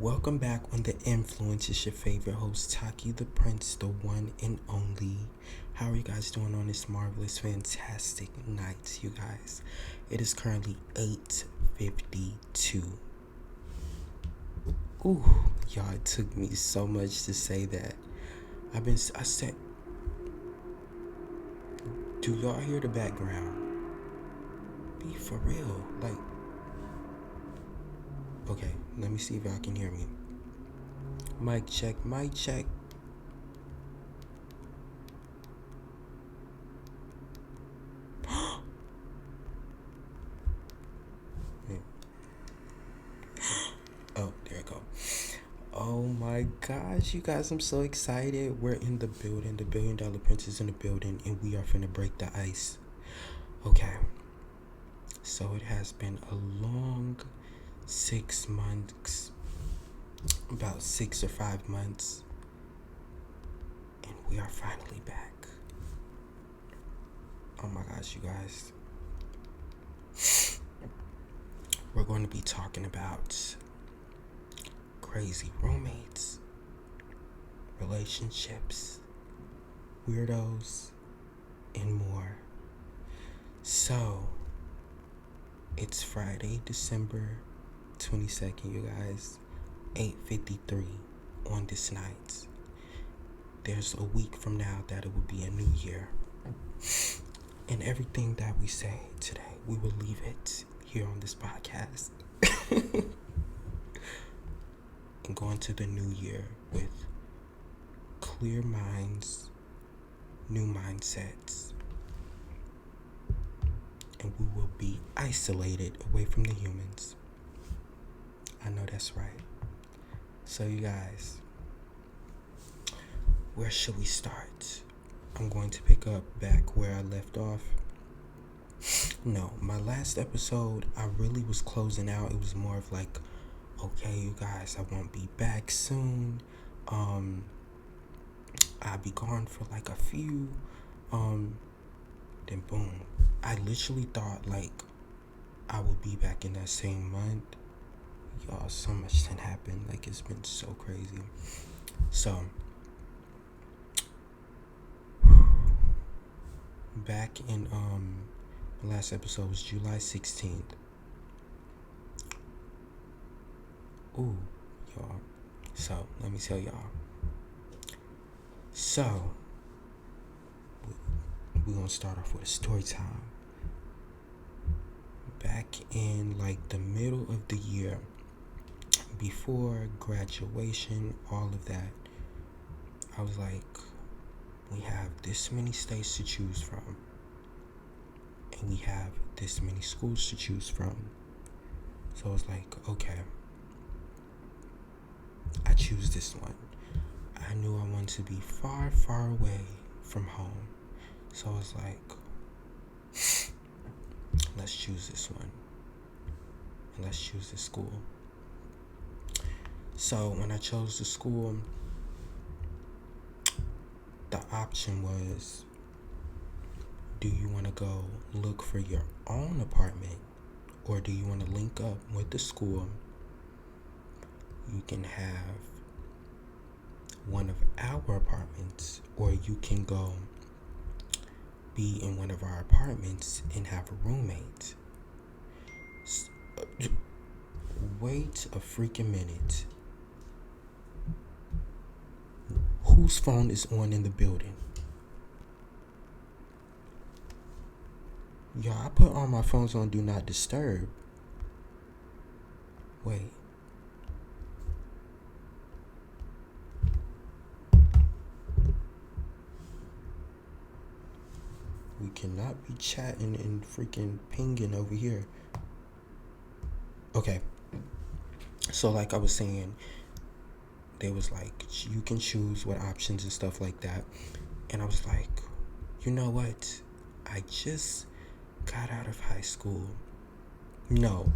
Welcome back on The Influence. It's your favorite host, TAQI.THE.PRINCE, the one and only. How are you guys doing on this marvelous, fantastic night, you guys? It is currently 8:52. Ooh, y'all, it took me so much to say that. I said, do y'all hear the background? Be for real. Okay, let me see if y'all can hear me. Mic check, mic check. Oh, there it go. Oh my gosh, you guys, I'm so excited. We're in the building. The $1 Billion Prince is in the building, and we are finna break the ice. Okay. So it has been a long 6 months, about 6 or 5 months, and we are finally back. Oh my gosh, you guys. We're going to be talking about crazy roommates, relationships, weirdos, and more. So, it's Friday, December 22nd, you guys, 8:53 on this night. There's a week from now that it will be a new year. And everything that we say today, we will leave it here on this podcast. And go into the new year with clear minds, new mindsets, and we will be isolated away from the humans. I know that's right. So you guys, where should we start? I'm going to pick up back where I left off. No, my last episode, I really was closing out. It was more of like, okay, you guys, I won't be back soon. I'll be gone for like a few. Then boom. I literally thought like I would be back in that same month. Y'all, so much can happen. Like, it's been so crazy. So, back in the last episode was July 16th. Ooh, y'all. So, let me tell y'all. So, we're gonna start off with a story time. Back in like the middle of the year, before graduation, all of that, I was like, we have this many states to choose from, and we have this many schools to choose from. So I was like, okay, I choose this one. I knew I wanted to be far, far away from home. So I was like, let's choose this one. And let's choose this school. So when I chose the school, the option was, do you want to go look for your own apartment, or do you want to link up with the school? You can have one of our apartments, or you can go be in one of our apartments and have a roommate. Wait a freaking minute. Whose phone is on in the building? Y'all, I put all my phones on Do Not Disturb. Wait. We cannot be chatting and freaking pinging over here. Okay. So like I was saying, they was like, you can choose what options and stuff like that. And I was like, you know what? I just got out of high school. No.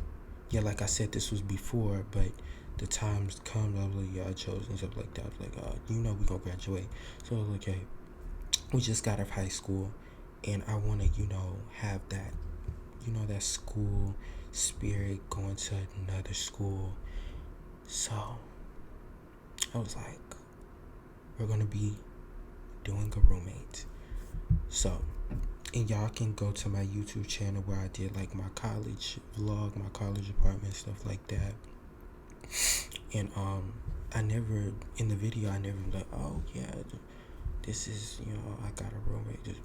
Yeah, like I said, this was before, but the times come, I was like, yeah, I chose and stuff like that. I was like, we gonna graduate. So I was like, okay, we just got out of high school, and I want to, have that, that school spirit, going to another school. So I was like, we're gonna be doing a roommate. So, and y'all can go to my YouTube channel where I did like my college vlog, my college apartment, stuff like that. And I never, in the video, I never like, oh yeah, this is, I got a roommate.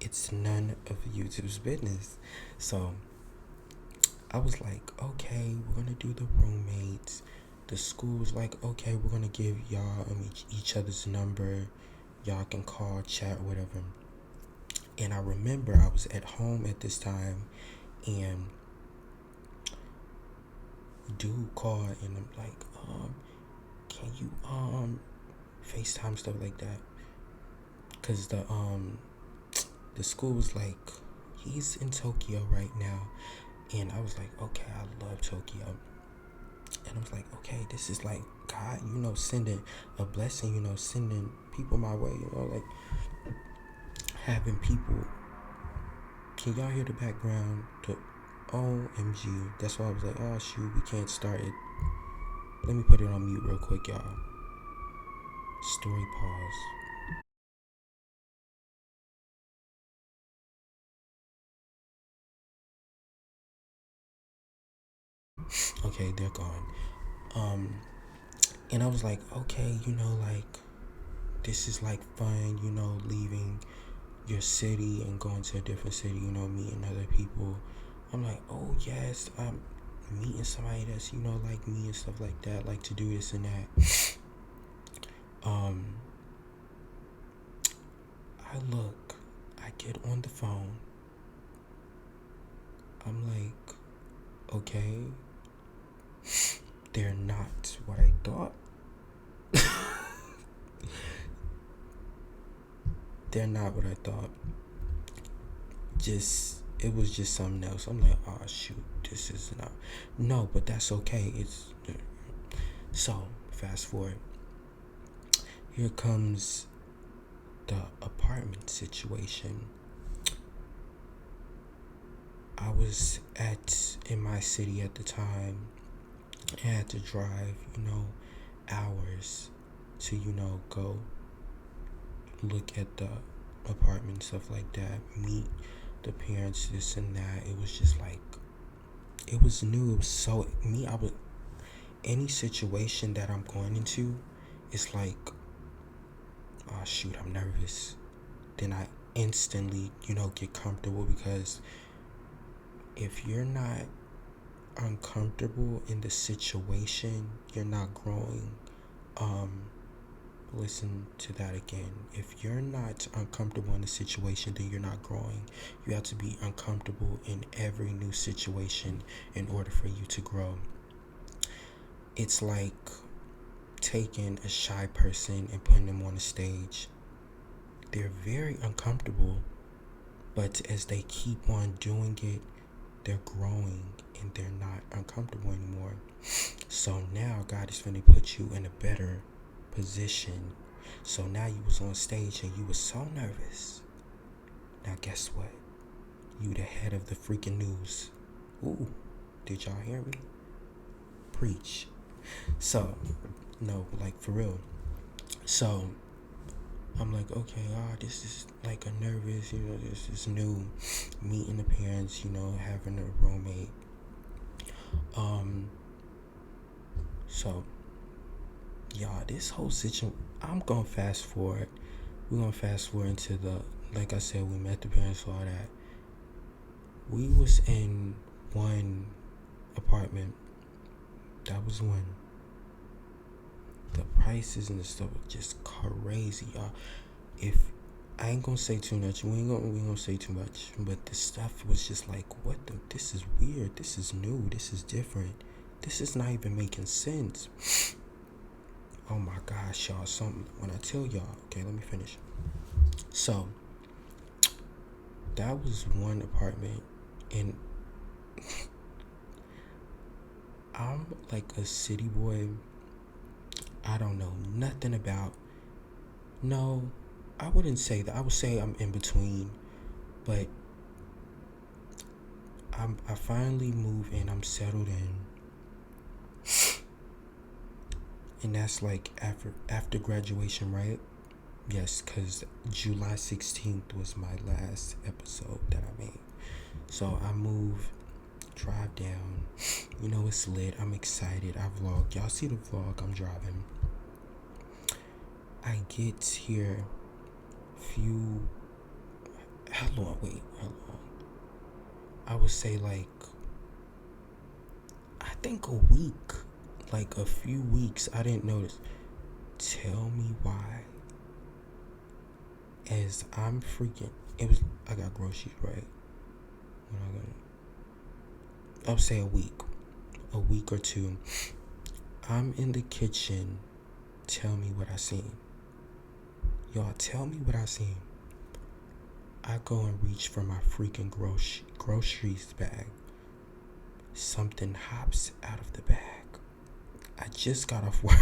It's none of YouTube's business. So I was like, okay, we're gonna do the roommates. The school was like, okay, we're gonna give y'all each other's number. Y'all can call, chat, whatever. And I remember I was at home at this time, and dude called, and I'm like, can you FaceTime, stuff like that? Cause the school was like, he's in Tokyo right now, and I was like, okay, I love Tokyo. And I was like, okay, this is like God, sending a blessing, sending people my way, like having people. Can y'all hear the background? The OMG. That's why I was like, oh shoot, we can't start it. Let me put it on mute real quick, y'all. Story pause. Okay, they're gone. And I was like, okay, like this is like fun, leaving your city and going to a different city, meeting other people. I'm like, oh yes, I'm meeting somebody that's, like me and stuff like that, like to do this and that. I get on the phone. I'm like, okay, they're not what I thought. They're not what I thought. It was just something else. I'm like, oh shoot, this is not. No, but that's okay. So fast forward. Here comes the apartment situation. I was in my city at the time. I had to drive, hours to, go look at the apartment, stuff like that, meet the parents, this and that. It was just like, it was new. So any situation that I'm going into, it's like, oh shoot, I'm nervous. Then I instantly, get comfortable, because if you're not uncomfortable in the situation, you're not growing. Listen to that again. If you're not uncomfortable in the situation, then you're not growing. You have to be uncomfortable in every new situation in order for you to grow. It's like taking a shy person and putting them on a stage. They're very uncomfortable, but as they keep on doing it, they're growing and they're not uncomfortable anymore. So now God is going to put you in a better position. So now you was on stage and you was so nervous. Now guess what? You the head of the freaking news. Ooh, did y'all hear me? Preach. So, no, like for real. So I'm like, okay, this is like a nervous, this is new, meeting the parents, having a roommate. So, y'all, this whole situation, I'm gonna fast forward. We're gonna fast forward into like I said, we met the parents, all that. We was in one apartment. That was one. The prices and the stuff were just crazy, y'all. If I ain't gonna say too much, we ain't gonna say too much, but the stuff was just like, this is weird, this is new, this is different, this is not even making sense. Oh my gosh, y'all, when I tell y'all, okay, let me finish. So that was one apartment, and I'm like a city boy. I don't know nothing about, no, I wouldn't say that. I would say I'm in between, but I finally moved in. I'm settled in, And that's like after graduation, right? Yes, because July 16th was my last episode that I made. So I move, drive down. You know, it's lit. I'm excited. I vlog. Y'all see the vlog? I'm driving. I get here few. How long? Wait, how long? I would say like, I think a week. Like a few weeks. I didn't notice. Tell me why. As I'm freaking. I got groceries, right? I'll say a week or two. I'm in the kitchen. Tell me what I seen. Y'all, tell me what I seen. I go and reach for my freaking groceries bag. Something hops out of the bag. I just got off work.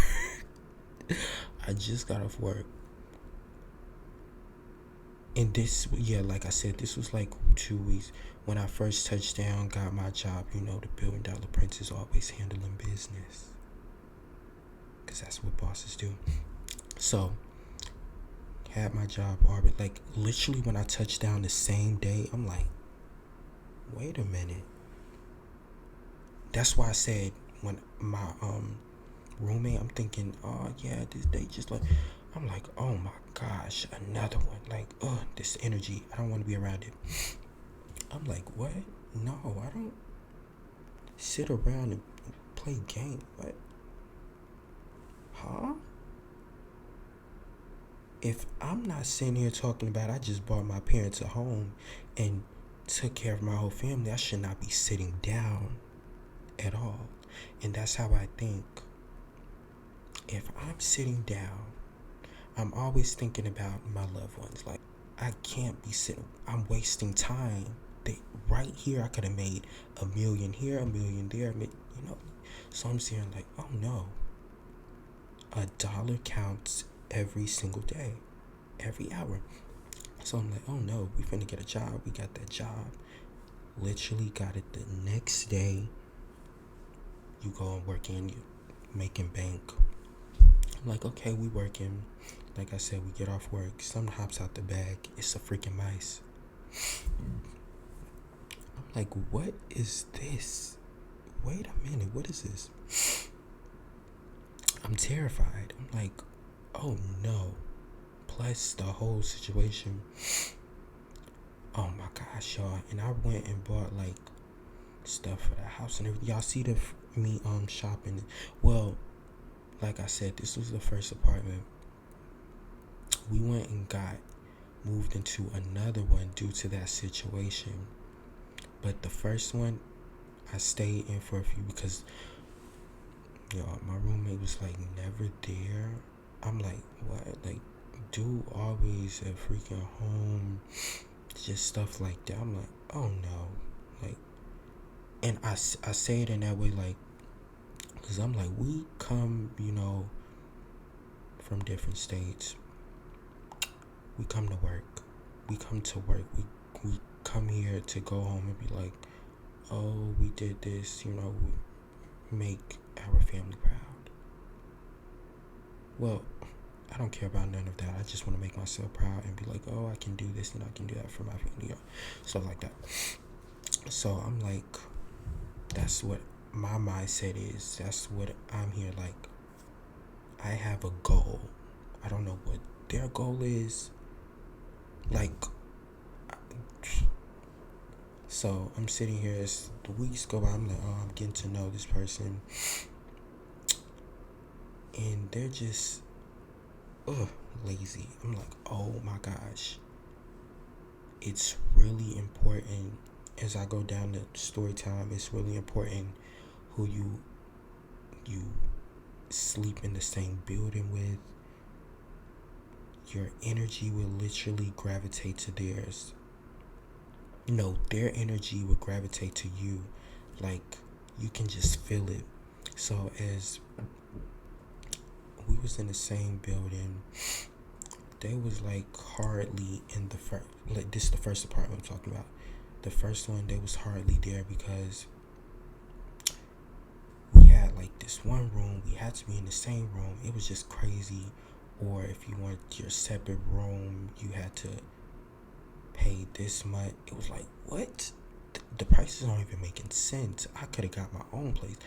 And this, yeah, like I said, this was like 2 weeks. When I first touched down, got my job, you know, the $1 billion Prince is always handling business. Because that's what bosses do. So, had my job already. Like, literally when I touched down the same day, I'm like, wait a minute. That's why I said, when my roommate, I'm thinking, oh, yeah, they just like, I'm like, oh my gosh, another one. Like, this energy, I don't want to be around it. I'm like, what? No, I don't sit around and play games. What? Huh? If I'm not sitting here talking about I just bought my parents a home and took care of my whole family, I should not be sitting down at all. And that's how I think. If I'm sitting down, I'm always thinking about my loved ones. Like, I can't be sitting. I'm wasting time. Right here, I could have made $1 million here, $1 million there. You know, so I'm saying like, oh no. $1 counts every single day, every hour. So I'm like, oh no, we finna get a job. We got that job. Literally got it the next day. You go and work in, you making bank. I'm like, okay, we working. Like I said, we get off work. Something hops out the bag. It's a freaking mice. I'm like, what is this? Wait a minute, what is this? I'm terrified. I'm like, oh no. Plus the whole situation. Oh my gosh, y'all. And I went and bought like stuff for the house and everything. Y'all see me shopping. Well, like I said, this was the first apartment. We went and moved into another one due to that situation. But the first one, I stayed in for a few because, y'all, my roommate was like never there. I'm like, what? Like, dude always at freaking home, just stuff like that. I'm like, oh no. Like, and I say it in that way, like, because I'm like, we come, you know, from different states. We come to work. We come to work. We come here to go home and be like, oh, we did this, you know, we make our family proud. Well, I don't care about none of that. I just want to make myself proud and be like, oh, I can do this and I can do that for my family. Stuff like that. So I'm like, that's what my mindset is. That's what I'm here. Like, I have a goal. I don't know what their goal is. Like, so I'm sitting here as the weeks go by. I'm like, oh, I'm getting to know this person. And they're just, lazy. I'm like, oh my gosh. It's really important as I go down the story time. It's really important who you sleep in the same building with. Your energy will literally gravitate to theirs. No, their energy will gravitate to you. Like, you can just feel it. So as we was in the same building, they was like hardly in the first, like, this is the first apartment I'm talking about. The first one, they was hardly there because we had had like this one room, we had to be in the same room. It was just crazy. Or if you want your separate room, you had to pay this much. It was like, what? The prices aren't even making sense. I could have got my own place.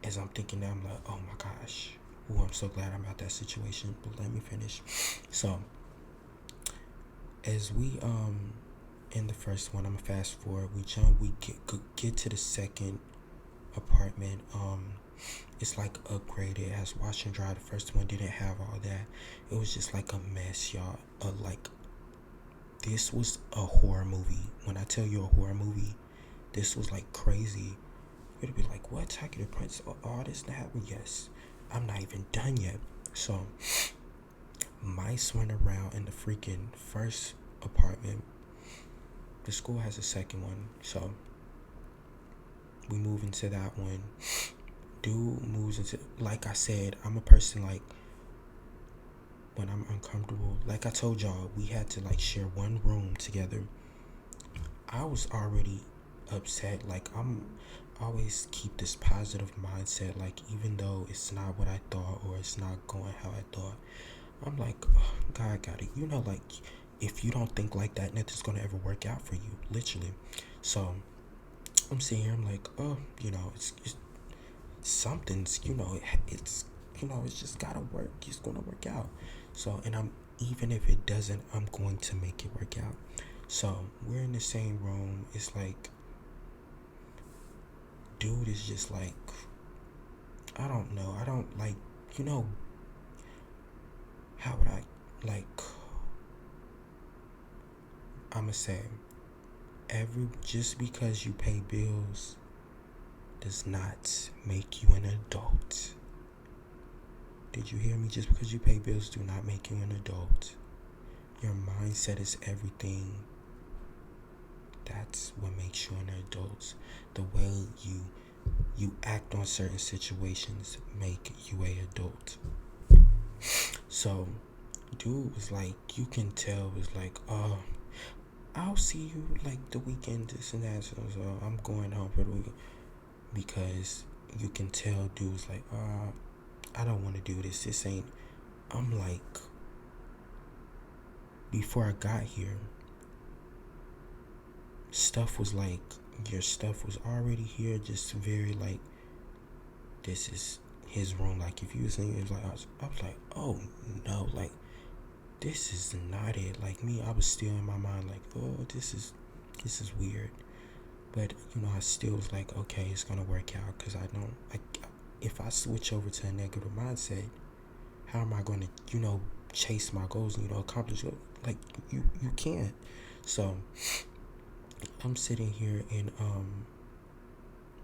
As I'm thinking that, I'm like, oh my gosh. Ooh, I'm so glad I'm out that situation. But let me finish. So, as we in the first one, I'm gonna fast forward. We get to the second apartment. It's like upgraded. It has wash and dry. The first one didn't have all that. It was just like a mess, y'all. Like, this was a horror movie. When I tell you a horror movie, this was like crazy. You'd be like, what? TAQI.THE.PRINCE? All this that happened? Yes. I'm not even done yet. So, mice went around in the freaking first apartment. The school has a second one. So, we move into that one. Dude moves into, like I said, I'm a person like, when I'm uncomfortable, like I told y'all, we had to like share one room together. I was already upset. Like, I'm always keep this positive mindset. Like, even though it's not what I thought or it's not going how I thought, I'm like, oh, God got it. You know, like, if you don't think like that, nothing's gonna ever work out for you, literally. So I'm sitting here, I'm like, oh, you know, it's something's, you know, it's just gotta work. It's gonna work out. So, and I'm, even if it doesn't, I'm going to make it work out. So we're in the same room. It's like, dude is just like, I don't know. I don't like, you know, how would I, like, I'ma say, just because you pay bills does not make you an adult. Did you hear me? Just because you pay bills do not make you an adult. Your mindset is everything. That's what makes you an adult. The way you act on certain situations make you a adult. So, dude was like, you can tell, was like, oh, I'll see you like the weekend, this and that. So I'm going home for the weekend. Because you can tell dude was like, I don't want to do this. This ain't. I'm like, before I got here, stuff was like, your stuff was already here, just very like, this is his room. Like, if you was saying, it was like, I was like, oh no, like, this is not it. Like, me, I was still in my mind like, oh, this is weird. But, you know, I still was like, okay, it's gonna work out. Because if I switch over to a negative mindset, how am I going to, you know, chase my goals and, you know, accomplish it? Like, you can't. So I'm sitting here and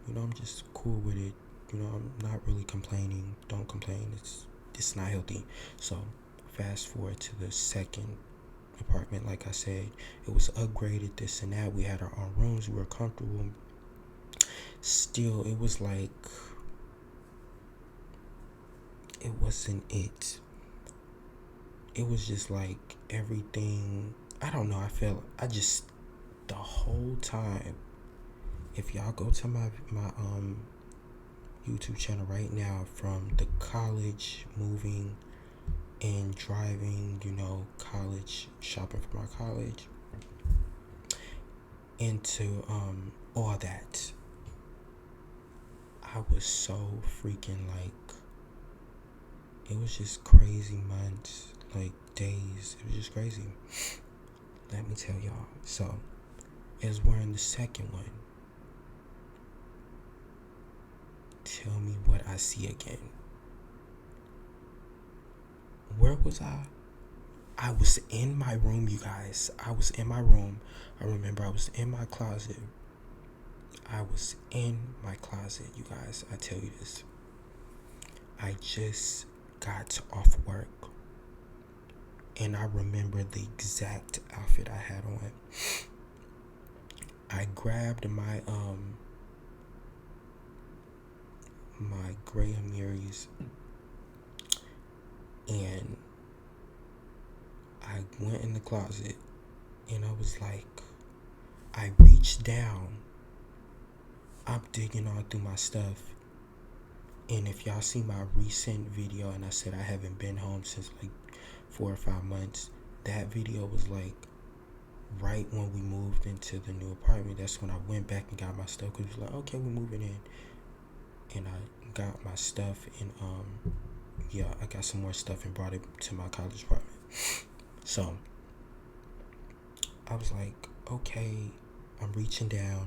you know, I'm just cool with it. You know, I'm not really complaining. Don't complain. It's not healthy. So fast forward to the second apartment. Like I said, it was upgraded, this and that. We had our own rooms. We were comfortable. Still, it was like, it wasn't it. It was just like everything. I don't know. I just, the whole time, if y'all go to my YouTube channel right now, from the college, moving and driving, you know, college, shopping for my college, into all that, I was so freaking like, it was just crazy months, like days. It was just crazy. Let me tell y'all. So, as we're in the second one, tell me what I see again. Where was I? I was in my room, you guys. I was in my room. I remember I was in my closet. I was in my closet, you guys. I tell you this. I just got off work. And I remember the exact outfit I had on. I grabbed my gray Amiris, and I went in the closet, and I was like, I reached down I'm digging all through my stuff. And if y'all see my recent video and I said I haven't been home since like 4 or 5 months, that video was like right when we moved into the new apartment. That's when I went back and got my stuff, because it was like, okay, we're moving in. And I got my stuff, and yeah, I got some more stuff and brought it to my college apartment. So I was like, okay, I'm reaching down.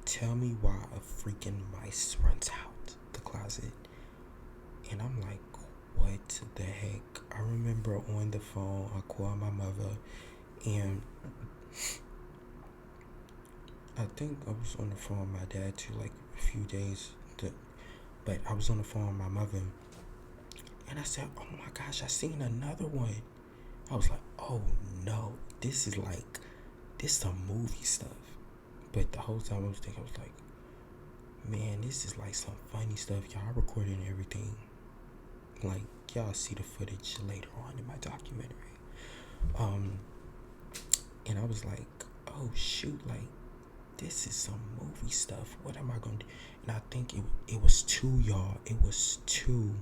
Tell me why a freaking mice runs out the closet. And I'm like, what the heck? I remember on the phone, I called my mother, and I think I was on the phone with my dad too, like a few days. But I was on the phone with my mother, and I said, oh my gosh, I seen another one. I was like, oh no, this is some movie stuff. But the whole time I was thinking, I was like, man, this is like some funny stuff. Y'all recording everything. Like, y'all see the footage later on in my documentary. And I was like, oh shoot, like, this is some movie stuff. What am I gonna do? And I think it was two, y'all. It was two.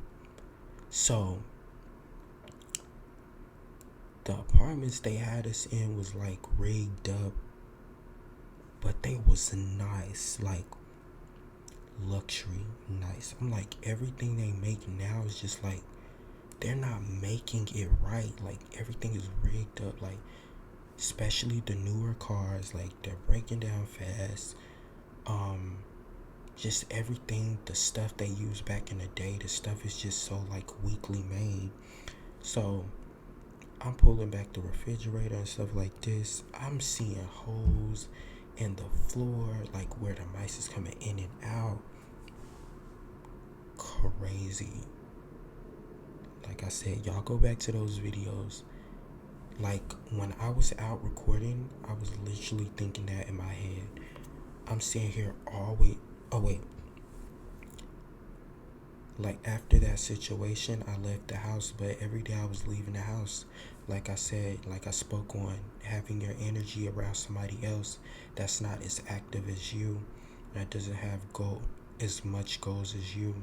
So the apartments they had us in was like rigged up, but they was nice, like luxury nice. I'm like, everything they make now is just like, they're not making it right. Like, everything is rigged up, like, especially the newer cars, like, they're breaking down fast. Just everything, the stuff they used back in the day, the stuff is just so like weakly made. So I'm pulling back the refrigerator and stuff like this. I'm seeing holes in the floor, like where the mice is coming in and out. Crazy. Like I said, y'all go back to those videos. Like, when I was out recording, I was literally thinking that in my head. I'm sitting here always. Oh wait. Like, after that situation, I left the house, but every day I was leaving the house. Like I said, like I spoke on, having your energy around somebody else that's not as active as you, that doesn't have as much goals as you,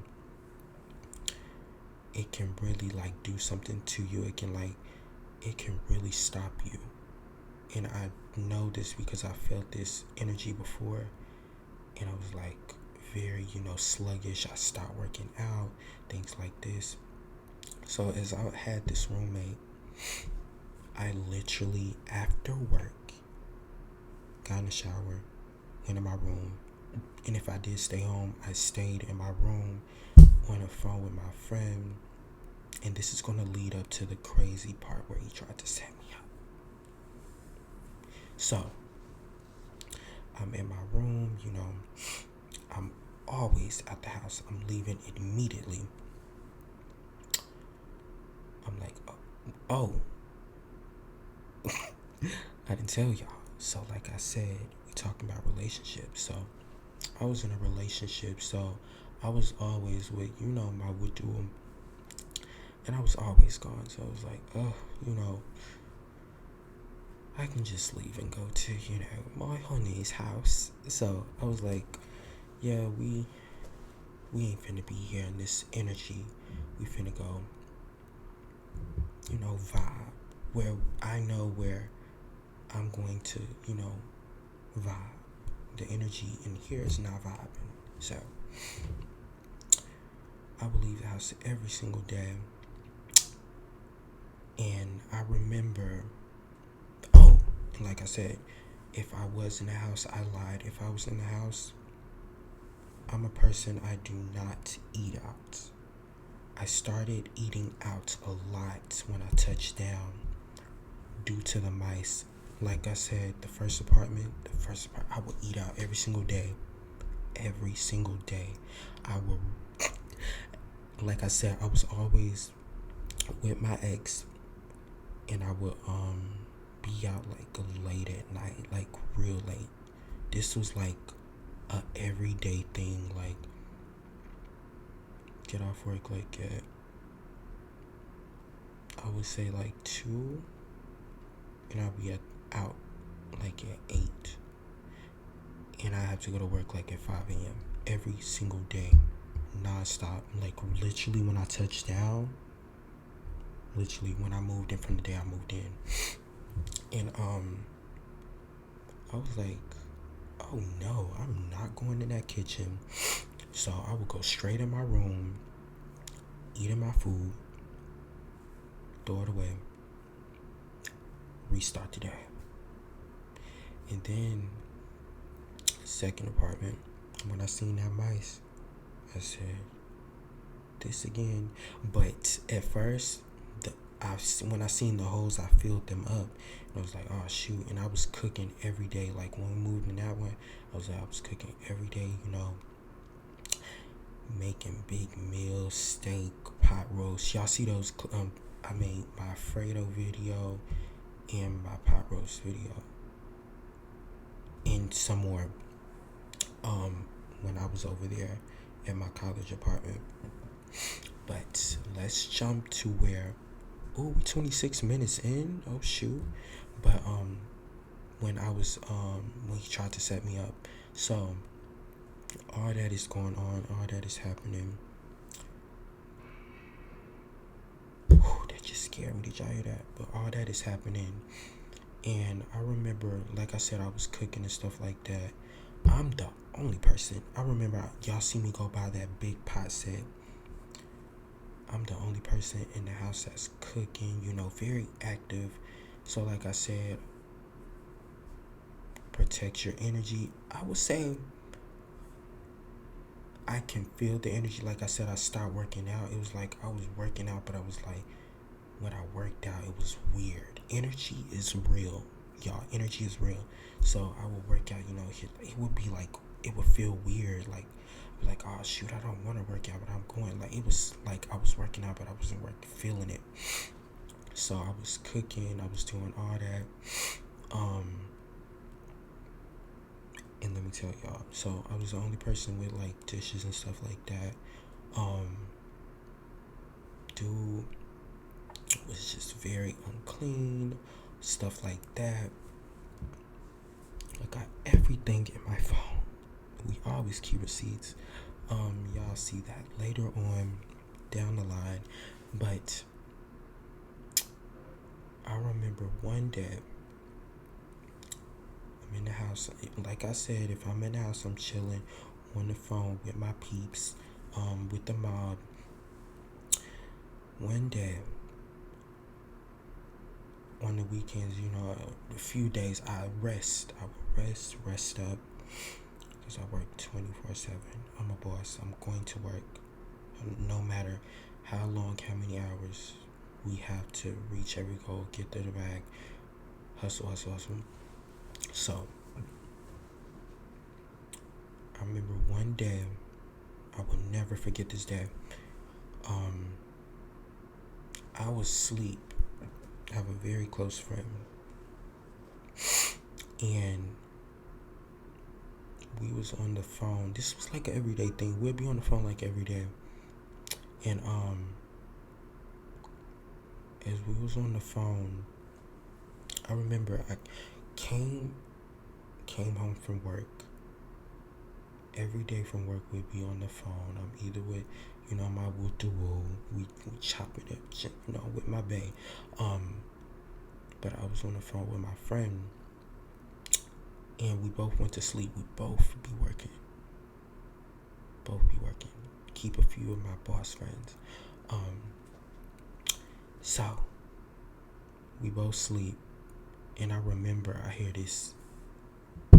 it can really like do something to you. It can really stop you. And I know this because I felt this energy before, and I was like very, sluggish. I stopped working out, things like this. So as I had this roommate, I literally, after work, got in the shower, went in my room, and if I did stay home, I stayed in my room on the phone with my friend. And this is going to lead up to the crazy part where he tried to set me up. So I'm in my room, I'm always at the house. I'm leaving immediately. I'm like, oh. I didn't tell y'all. So like I said, we talking about relationships. So I was in a relationship, so I was always with, my would-do, and I was always gone. So I was like, oh, I can just leave and go to, my honey's house. So I was like, yeah, we ain't finna be here in this energy. We finna go, vibe. Where I know where I'm going to, vibe. The energy in here is not vibing. So I would leave the house every single day. And I remember, and like I said, if I was in the house, I lied. If I was in the house, I'm a person, I do not eat out. I started eating out a lot when I touched down due to the mice. Like I said, the first apartment, I would eat out every single day. Every single day. I would, like I said, I was always with my ex, and I would be out like late at night, like real late. This was like a everyday thing. Like, get off work like at, I would say like 2, and I'll be out like at 8. and I have to go to work like at 5 a.m. every single day, non-stop. Like literally when I touched down, literally when I moved in from the day I moved in, and I was like, oh no, I'm not going in that kitchen. So I would go straight in my room, eating my food, throw it away, restart the day. And then second apartment, when I seen that mice, I said, this again. But at first, when I seen the holes, I filled them up. And I was like, oh shoot. And I was cooking every day. Like when we moved in that one, I was cooking every day, making big meals, steak, pot roast. Y'all see those? I made my Alfredo video and my pot roast video, and some more. When I was over there in my college apartment. But let's jump to where, we 26 minutes in. Oh shoot. But when I was when he tried to set me up. So all that is going on, all that is happening. That just scared me. Did y'all hear that? But all that is happening. And I remember, like I said, I was cooking and stuff like that. I'm the only person. I remember y'all see me go by that big pot set. I'm the only person in the house that's cooking, very active. So like I said, protect your energy. I would say I can feel the energy. Like I said, I stopped working out. It was like I was working out, but I was like, when I worked out, it was weird. Energy is real, y'all. Energy is real. So I would work out, it would be like, it would feel weird. Like, oh shoot, I don't want to work out, but I'm going. Like, it was like I was working out, but I wasn't feeling it. So I was cooking, I was doing all that. And let me tell y'all, so I was the only person with like dishes and stuff like that. Dude was just very unclean, stuff like that. I got everything in my phone. We always keep receipts. Y'all see that later on down the line. But I remember one day I'm in the house. Like I said, if I'm in the house, I'm chilling on the phone with my peeps, with the mob. One day on the weekends, a few days I would rest up, because I work 24/7. I'm a boss. I'm going to work no matter how long, how many hours. We have to reach every goal, get to the bag, hustle. So I remember one day, I will never forget this day. I was asleep. I have a very close friend, and we was on the phone. This was like an everyday thing. We'll be on the phone like every day. And as we was on the phone, I remember I came home from work. Every day from work, we'd be on the phone. I'm either with, my woo-to-woo. We chop it up, with my bae. But I was on the phone with my friend, and we both went to sleep. We both be working. Keep a few of my boss friends. So we both sleep, and I remember I hear this. I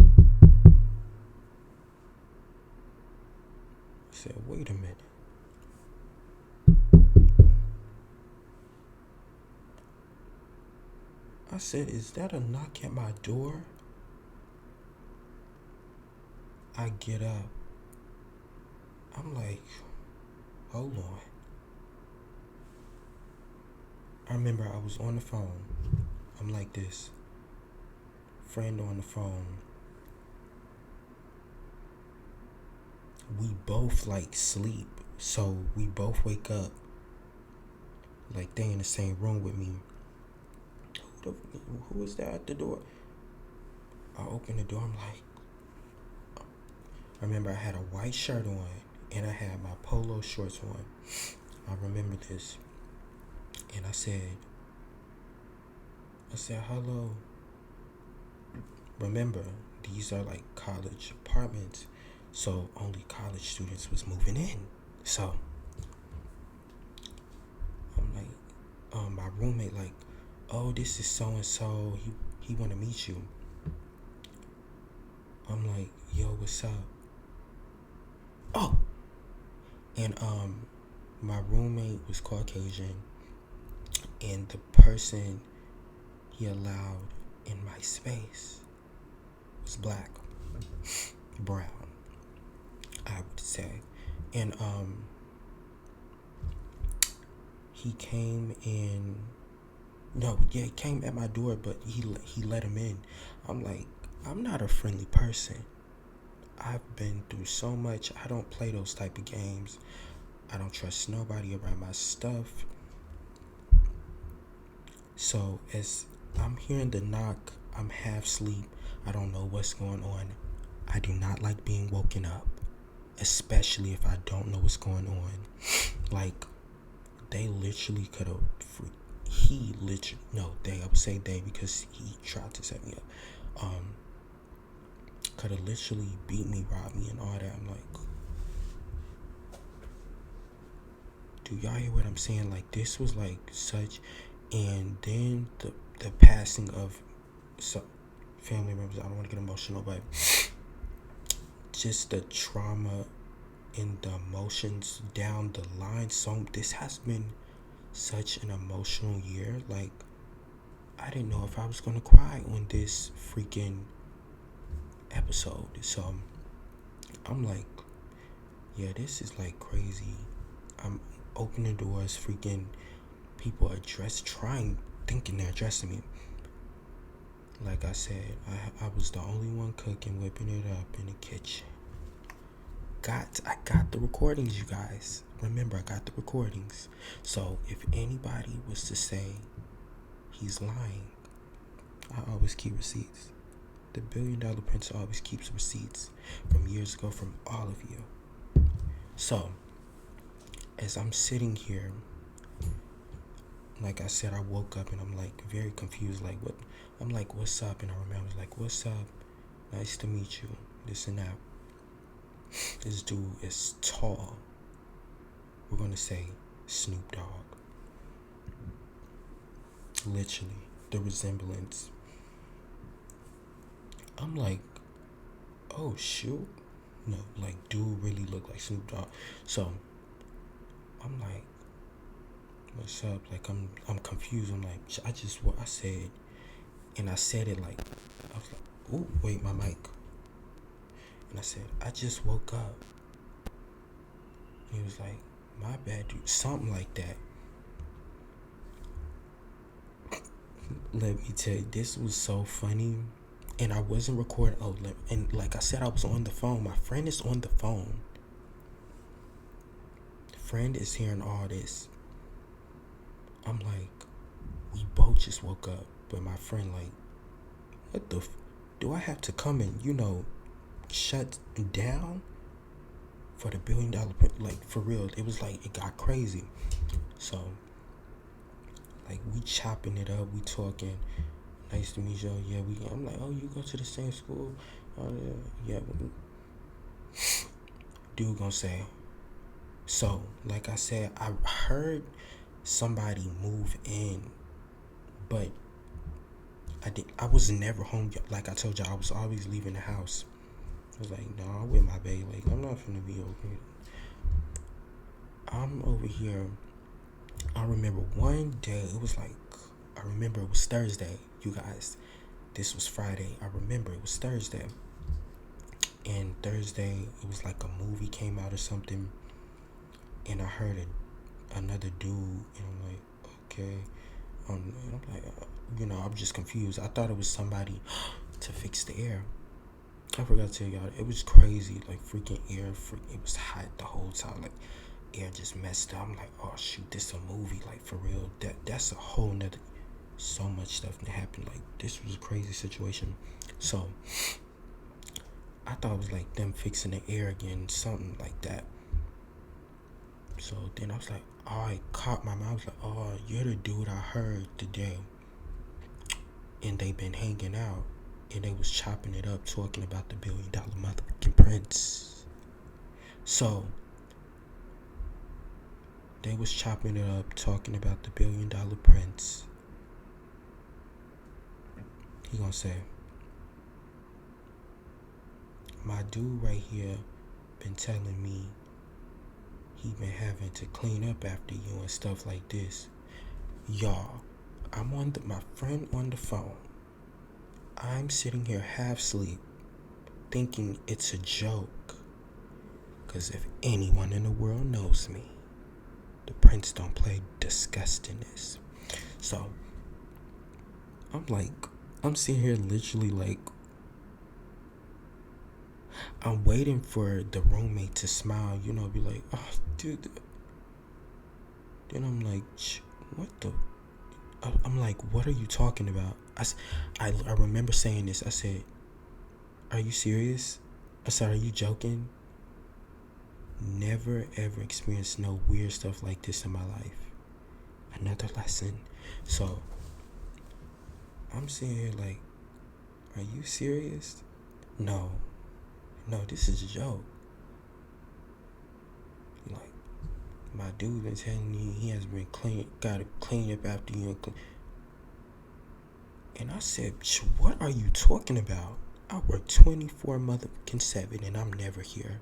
said, wait a minute. I said, is that a knock at my door? I get up. I'm like, hold on. I remember I was on the phone. I'm like this. Friend on the phone. We both like sleep. So we both wake up. Like they in the same room with me. Who is that at the door? I open the door. I'm like, I remember I had a white shirt on and I had my polo shorts on. I remember this. And I said, hello. Remember, these are like college apartments. So only college students was moving in. So I'm like, my roommate like, oh, this is so and so. He want to meet you. I'm like, yo, what's up? Oh, and my roommate was Caucasian, and the person he allowed in my space was black, brown, I would say, and he came in. No, yeah, he came at my door, but he let him in. I'm like, I'm not a friendly person. I've been through so much. I don't play those type of games. I don't trust nobody around my stuff. So as I'm hearing the knock, I'm half asleep. I don't know what's going on. I do not like being woken up, especially if I don't know what's going on. Like, they literally could have. He literally, no, they. I would say they because he tried to set me up. Could have literally beat me, robbed me, and all that. I'm like, do y'all hear what I'm saying? Like, this was like such, and then the passing of some family members. I don't want to get emotional, but just the trauma and the emotions down the line. So this has been such an emotional year. Like, I didn't know if I was gonna cry on this freaking episode. So I'm like, yeah, this is like crazy. I'm opening doors, freaking people thinking they're addressing me. Like I said, I was the only one cooking, whipping it up in the kitchen. I got the recordings, you guys. Remember, I got the recordings. So if anybody was to say he's lying, I always keep receipts. The $1 Billion Prince always keeps receipts from years ago from all of you. So as I'm sitting here, like I said, I woke up and I'm like very confused. Like, what? I'm like, what's up? And I remember I was like, what's up? Nice to meet you. This and that. This dude is tall. We're gonna say Snoop Dogg. Literally, the resemblance. I'm like, oh shoot. No, like, dude really looked like Snoop Dogg. So I'm like, what's up? Like, I'm confused. I'm like, I said, and I said it like, I was like, ooh, wait, my mic. And I said, I just woke up. He was like, my bad, dude. Something like that. Let me tell you, this was so funny. And I wasn't recording. And like I said, I was on the phone. My friend is on the phone. Friend is hearing all this. I'm like, we both just woke up. But my friend like, what the do I have to come and, shut down for the $1 billion? Like, for real, it was like, it got crazy. So like, we chopping it up, we talking. Nice to meet you. Yeah, I'm like, oh, you go to the same school? Oh yeah. Dude gonna say. So like I said, I heard somebody move in, but I was never home. Like I told y'all, I was always leaving the house. I was like, no, I'm with my baby. Like, I'm not finna be over here. I'm over here. I remember one day, it was Thursday, you guys. This was Friday. I remember it was Thursday. And Thursday, it was like a movie came out or something. And I heard another dude, and I'm like, okay. And I'm like, I'm just confused. I thought it was somebody to fix the air. I forgot to tell y'all, it was crazy. Like, freaking air, it was hot the whole time. Like, air just messed up. I'm like, oh shoot, this a movie. Like, for real. That's a whole nother, so much stuff that happened. Like, this was a crazy situation. So I thought it was like them fixing the air again, something like that. So then I was like, oh, it caught my mind. I was like, oh, you're the dude I heard today. And they been hanging out. And they was chopping it up, talking about the $1 billion motherfucking prince. So they was chopping it up, talking about the $1 billion prince. He gonna say, my dude right here been telling me he been having to clean up after you and stuff like this. Y'all, I'm on my friend on the phone. I'm sitting here half asleep, thinking it's a joke. Cause if anyone in the world knows me, the prince don't play disgustingness. So I'm sitting here literally like, I'm waiting for the roommate to smile, be like, oh, dude. Then I'm like, what the? I'm like, what are you talking about? I remember saying this. I said, are you serious? I said, are you joking? Never ever experienced no weird stuff like this in my life. Another lesson. So I'm sitting here like, are you serious? No, this is a joke. Like, my dude been telling me he has been gotta clean up after you. And I said, what are you talking about? I work 24 motherfucking 7 and I'm never here.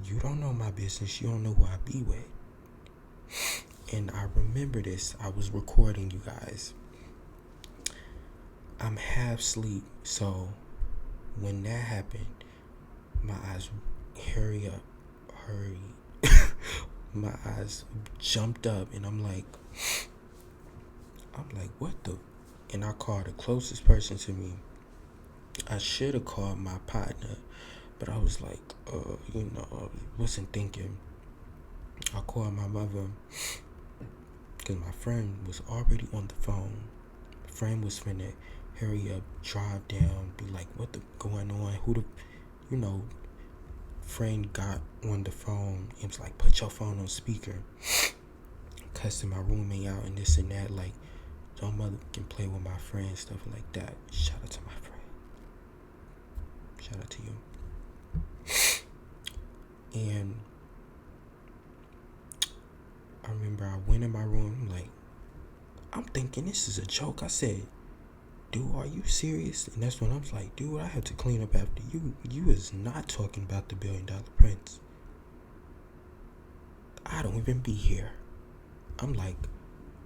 You don't know my business. You don't know who I be with. And I remember this. I was recording, you guys. I'm half asleep. So when that happened, my eyes, hurry. My eyes jumped up and I'm like, what the? And I called the closest person to me. I should have called my partner, but I was like, I wasn't thinking. I called my mother because my friend was already on the phone. My friend was finna hurry up, drive down, be like, what the going on? Friend got on the phone and was like, put your phone on speaker. Cussing my roommate out and this and that, like, don't motherfucking play with my friend, stuff like that. Shout out to my friend. Shout out to you. And I remember I went in my room, like, I'm thinking this is a joke. I said, dude, are you serious? And that's when I was like, dude, I have to clean up after you. You is not talking about the $1 billion prince. I don't even be here. I'm like,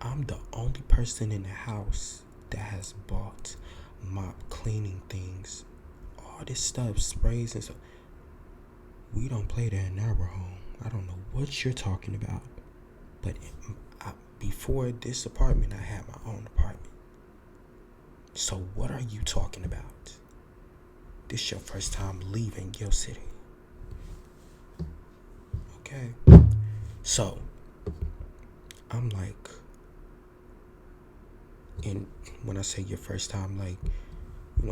I'm the only person in the house that has bought mop cleaning things. All this stuff, sprays and stuff. We don't play that in our home. I don't know what you're talking about. But before this apartment, I had my own apartment. So what are you talking about? This your first time leaving your city. Okay. So I'm like, and when I say your first time, like,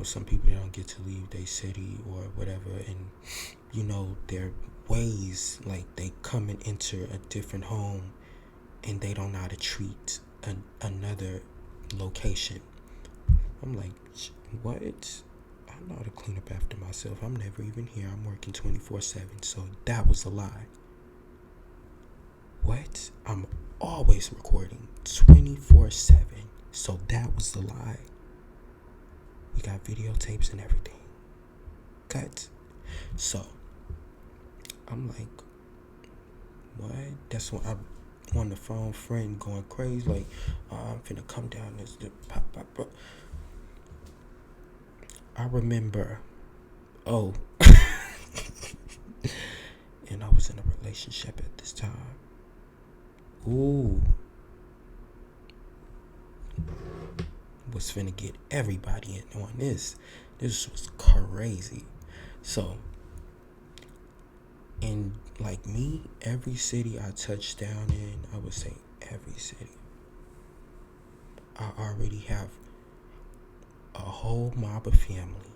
some people, they don't get to leave their city or whatever, and their ways, like, they come and enter a different home and they don't know how to treat another location. I'm like, what? I know how to clean up after myself. I'm never even here. I'm working 24/7. So that was a lie. What? I'm always recording 24/7. So that was the lie. We got videotapes and everything. Cut. So I'm like, what? That's when I'm on the phone, friend going crazy, like, I'm finna come down this pop. I remember, and I was in a relationship at this time. Ooh. Was finna get everybody in on this. This was crazy. So, and like me, every city I touched down in, I would say every city, I already have a whole mob of family.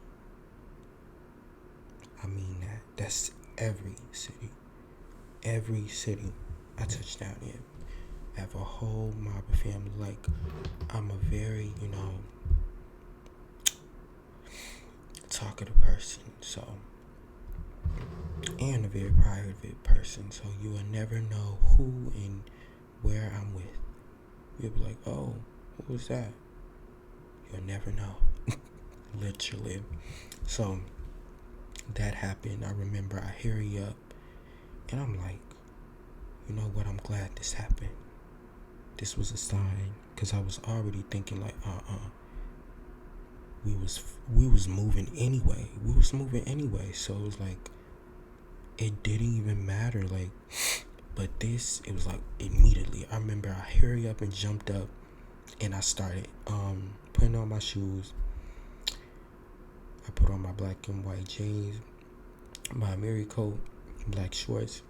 I mean that. That's every city. Every city I touch down in. I have a whole mob of family. Like, I'm a very, talkative person. So, and a very private person. So you will never know who and where I'm with. You'll be like, oh, who was that? You'll never know. Literally. So that happened. I remember I hurry up and I'm like, you know what? I'm glad this happened. This was a sign, because I was already thinking like, we was moving anyway. So it was like, it didn't even matter. Like, but this, it was like immediately. I remember I hurry up and jumped up, and I started putting on my shoes. I put on my black and white jeans, my Mary coat, black shorts,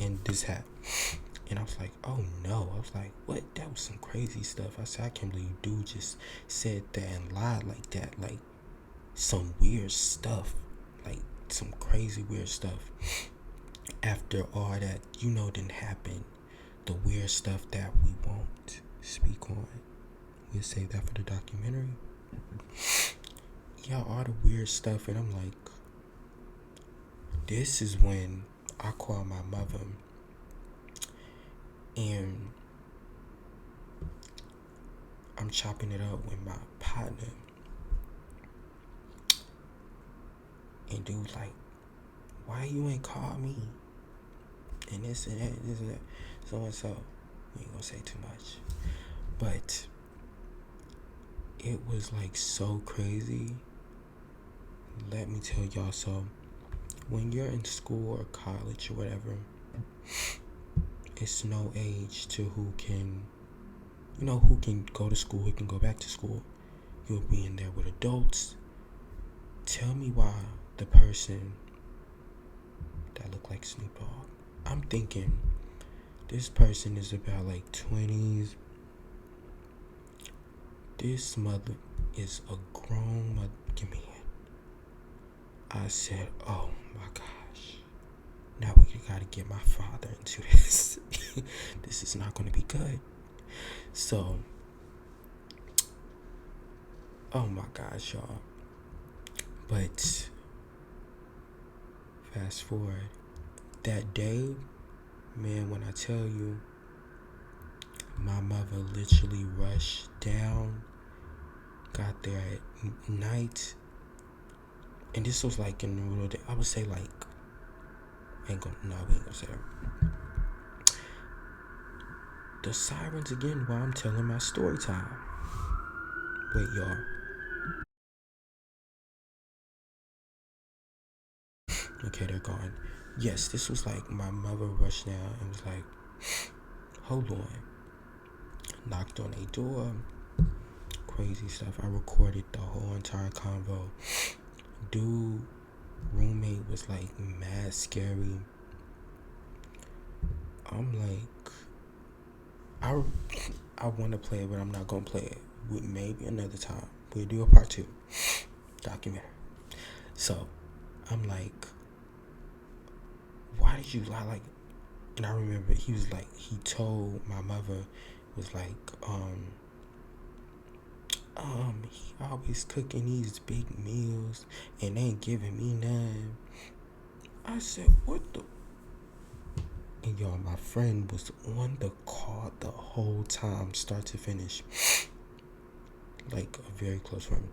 and this hat. And I was like, oh no. I was like, what? That was some crazy stuff. I said, I can't believe dude just said that and lied like that. Like, some weird stuff. Like, some crazy weird stuff. After all that, didn't happen. The weird stuff that we won't speak on. We'll save that for the documentary. Yeah, all the weird stuff. And I'm like, this is when I call my mother. And I'm chopping it up with my partner. And dude's like, why you ain't call me? And this and that, so and so. We ain't gonna say too much. But it was like so crazy. Let me tell y'all. So when you're in school or college or whatever, it's no age to who can go to school, who can go back to school. You'll be in there with adults. Tell me why the person that looked like Snoop Dogg, I'm thinking this person is about like 20s. This mother is a grown mother. Give me a hand. I said, oh my gosh. Now we gotta get my father into this. This is not gonna be good. So, oh my gosh, y'all. But fast forward, that day, man, when I tell you, my mother literally rushed down, got there at night, and this was like in the middle of the day. I would say like, we ain't gonna say that. The sirens again while I'm telling my story time. Wait, y'all. Okay, they're gone. Yes, this was like my mother rushed down and was like, hold on. Knocked on a door. Crazy stuff. I recorded the whole entire convo. Dude, roommate was like mad scary. I'm like, I want to play it, but I'm not gonna play it. Maybe another time. We'll do a part 2 documentary. So I'm like, why did you lie? Like, and I remember he was like, he told my mother, was like, he always cooking these big meals and ain't giving me none. I said, what the? And y'all, my friend was on the call the whole time, start to finish. Like a very close friend.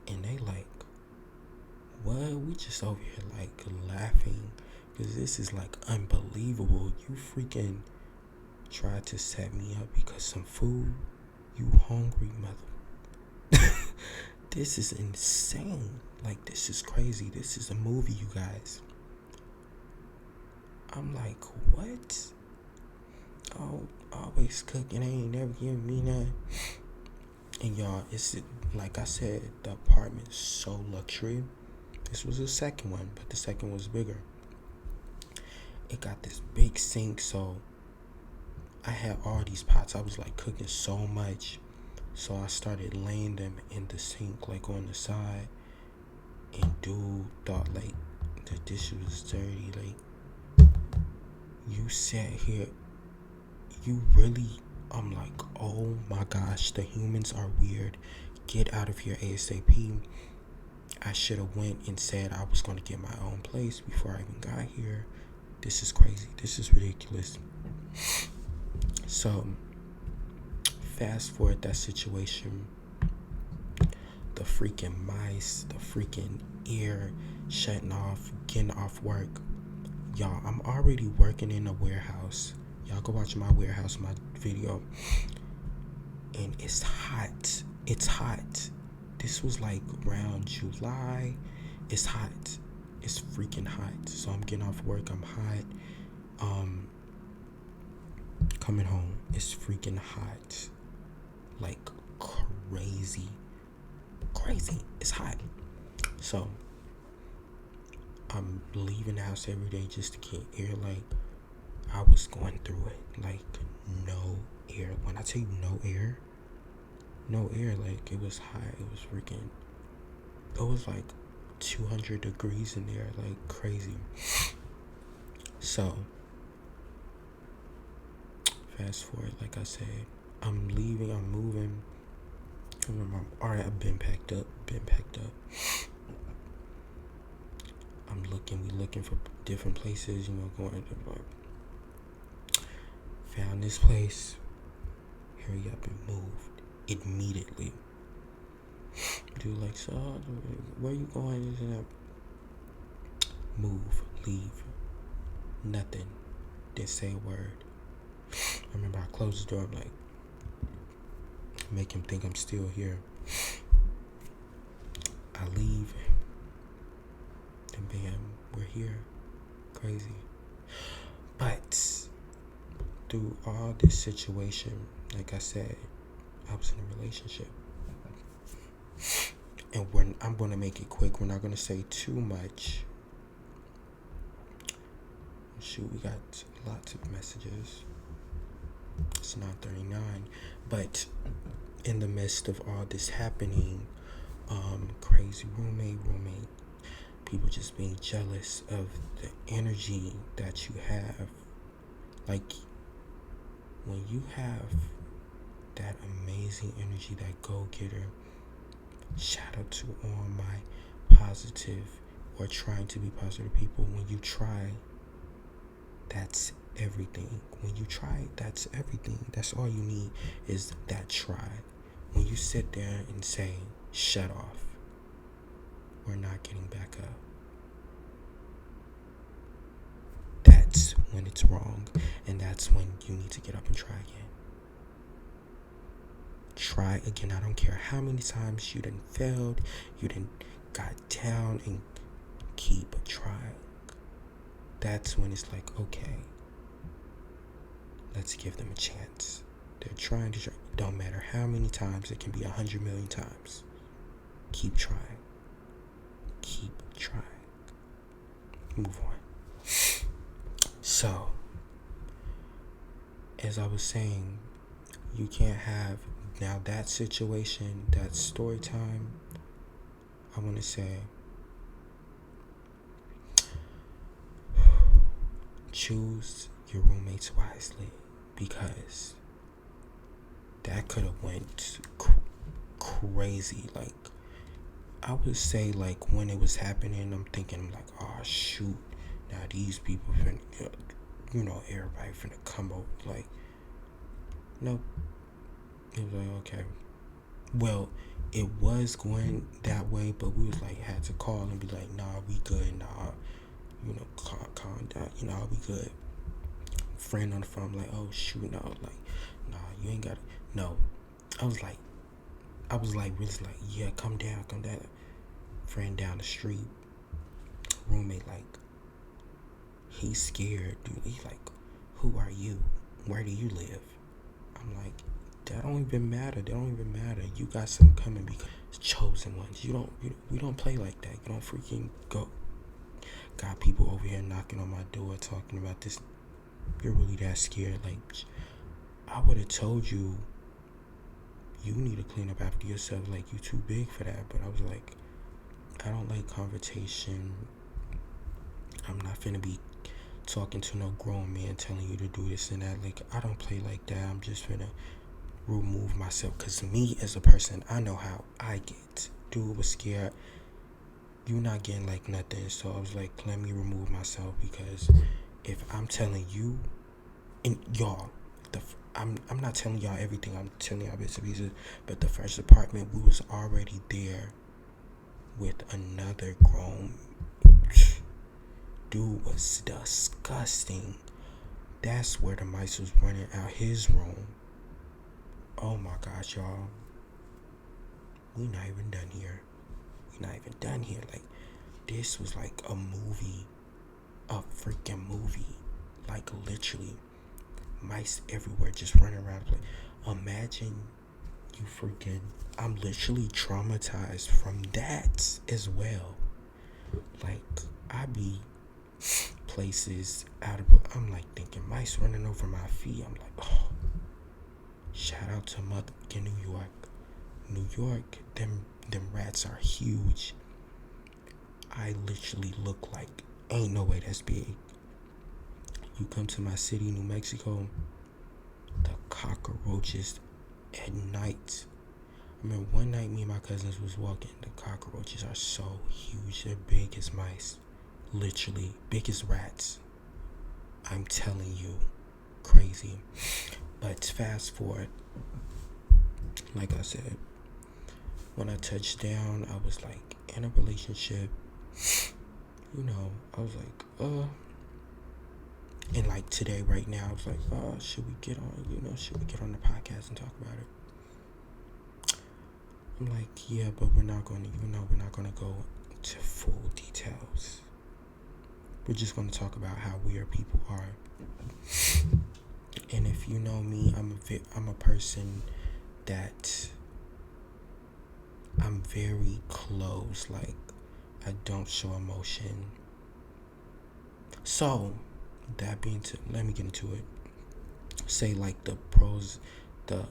And they like, what? We just over here like laughing, because this is like unbelievable. You freaking tried to set me up because some food. You hungry mother. This is insane. Like, this is crazy. This is a movie, you guys. I'm like, what? Oh, always cooking. They ain't never giving me none. And y'all, it's like I said, the apartment is so luxury. This was the second one, but the second was bigger. It got this big sink, so I had all these pots. I was like cooking so much. So I started laying them in the sink, like on the side. And dude thought like the dish was dirty. Like, you sat here, you really, I'm like, oh my gosh, the humans are weird. Get out of here ASAP. I should have went and said I was going to get my own place before I even got here. This is crazy. This is ridiculous. So, fast forward that situation. The freaking mice, the freaking ear shutting off, getting off work. Y'all, I'm already working in a warehouse. Y'all go watch my warehouse, my video. And it's hot. It's hot. This was like around July. It's hot. It's freaking hot. So I'm getting off work. I'm hot. Coming home. It's freaking hot. Like crazy. Crazy. It's hot. So I'm leaving the house every day just to get air. Like, I was going through it. Like, no air. When I tell you no air, like, it was hot. It was freaking, it was like 200 degrees in there, like crazy. So, fast forward, like I said, I'm leaving, I'm moving. Alright, I've been packed up. We looking for different places, going to like, found this place. Hurry up and moved immediately. Dude, like, so where you going? Move, leave, nothing. Didn't say a word. I remember I closed the door. I'm like, make him think I'm still here. I leave, and bam, we're here. Crazy. But through all this situation, like I said, I was in a relationship. And I'm going to make it quick. We're not going to say too much. Shoot, we got lots of messages. It's 9:39. But in the midst of all this happening, crazy roommate, people just being jealous of the energy that you have. Like, when you have that amazing energy, that go-getter, shout out to all my positive or trying to be positive people. When you try, that's everything. When you try, that's everything. That's all you need is that try. When you sit there and say, shut off, we're not getting back up, that's when it's wrong. And that's when you need to get up and try again. Try again. I don't care how many times you done failed, you done got down, and keep trying. That's when it's like, okay, let's give them a chance. They're trying to try. Don't matter how many times. It can be 100 million times. Keep trying. Keep trying. Move on. So, as I was saying, you can't have now that situation, that story time. I want to say, choose your roommates wisely, because that could have went crazy. Like, I would say, like, when it was happening, I'm thinking, like, oh shoot, now these people finna, everybody finna come over. Like, nope. It was like, okay. Well, it was going that way, but we was like, had to call and be like, nah, we good, nah, calm down, we good. Friend on the phone, like, oh shoot, no, like, nah, you ain't gotta, no. I was like, really like, yeah, come down. Friend down the street, roommate, like, he's scared, dude. He's like, who are you? Where do you live? I'm like, that don't even matter. You got something coming because chosen ones. We don't play like that. You don't freaking go. Got people over here knocking on my door talking about this. You're really that scared? Like, I would have told you, you need to clean up after yourself. Like, you too big for that. But I was like, I don't like confrontation. I'm not finna be talking to no grown man telling you to do this and that. Like, I don't play like that. I'm just finna remove myself. Because me as a person, I know how I get. Dude was scared. You not getting like nothing. So I was like, let me remove myself. Because if I'm telling you, and y'all, I'm not telling y'all everything. I'm telling y'all bits and pieces. But the first apartment, we was already there with another grown dude. Was disgusting. That's where the mice was running out his room. Oh my gosh, y'all. We not even done here. Like, this was like a movie. A freaking movie. Like, literally. Mice everywhere just running around. Like, imagine you freaking... I'm literally traumatized from that as well. Like, I be places out of... I'm like thinking mice running over my feet. I'm like, oh. Shout out to motherfucking New York. New York, them rats are huge. I literally look like ain't no way that's big. You come to my city, New Mexico, the cockroaches at night. I remember one night me and my cousins was walking. The cockroaches are so huge. They're big as mice. Literally big as rats. I'm telling you, crazy. But fast forward, like I said, when I touched down, I was like in a relationship. You know, I was like, and like today, right now, I was like, should we get on the podcast and talk about it? I'm like, yeah, but we're not going to go to full details. We're just going to talk about how weird people are. And if you know me, I'm a person that I'm very close. Like, I don't show emotion. So, that being said, let me get into it. Say like the pros, the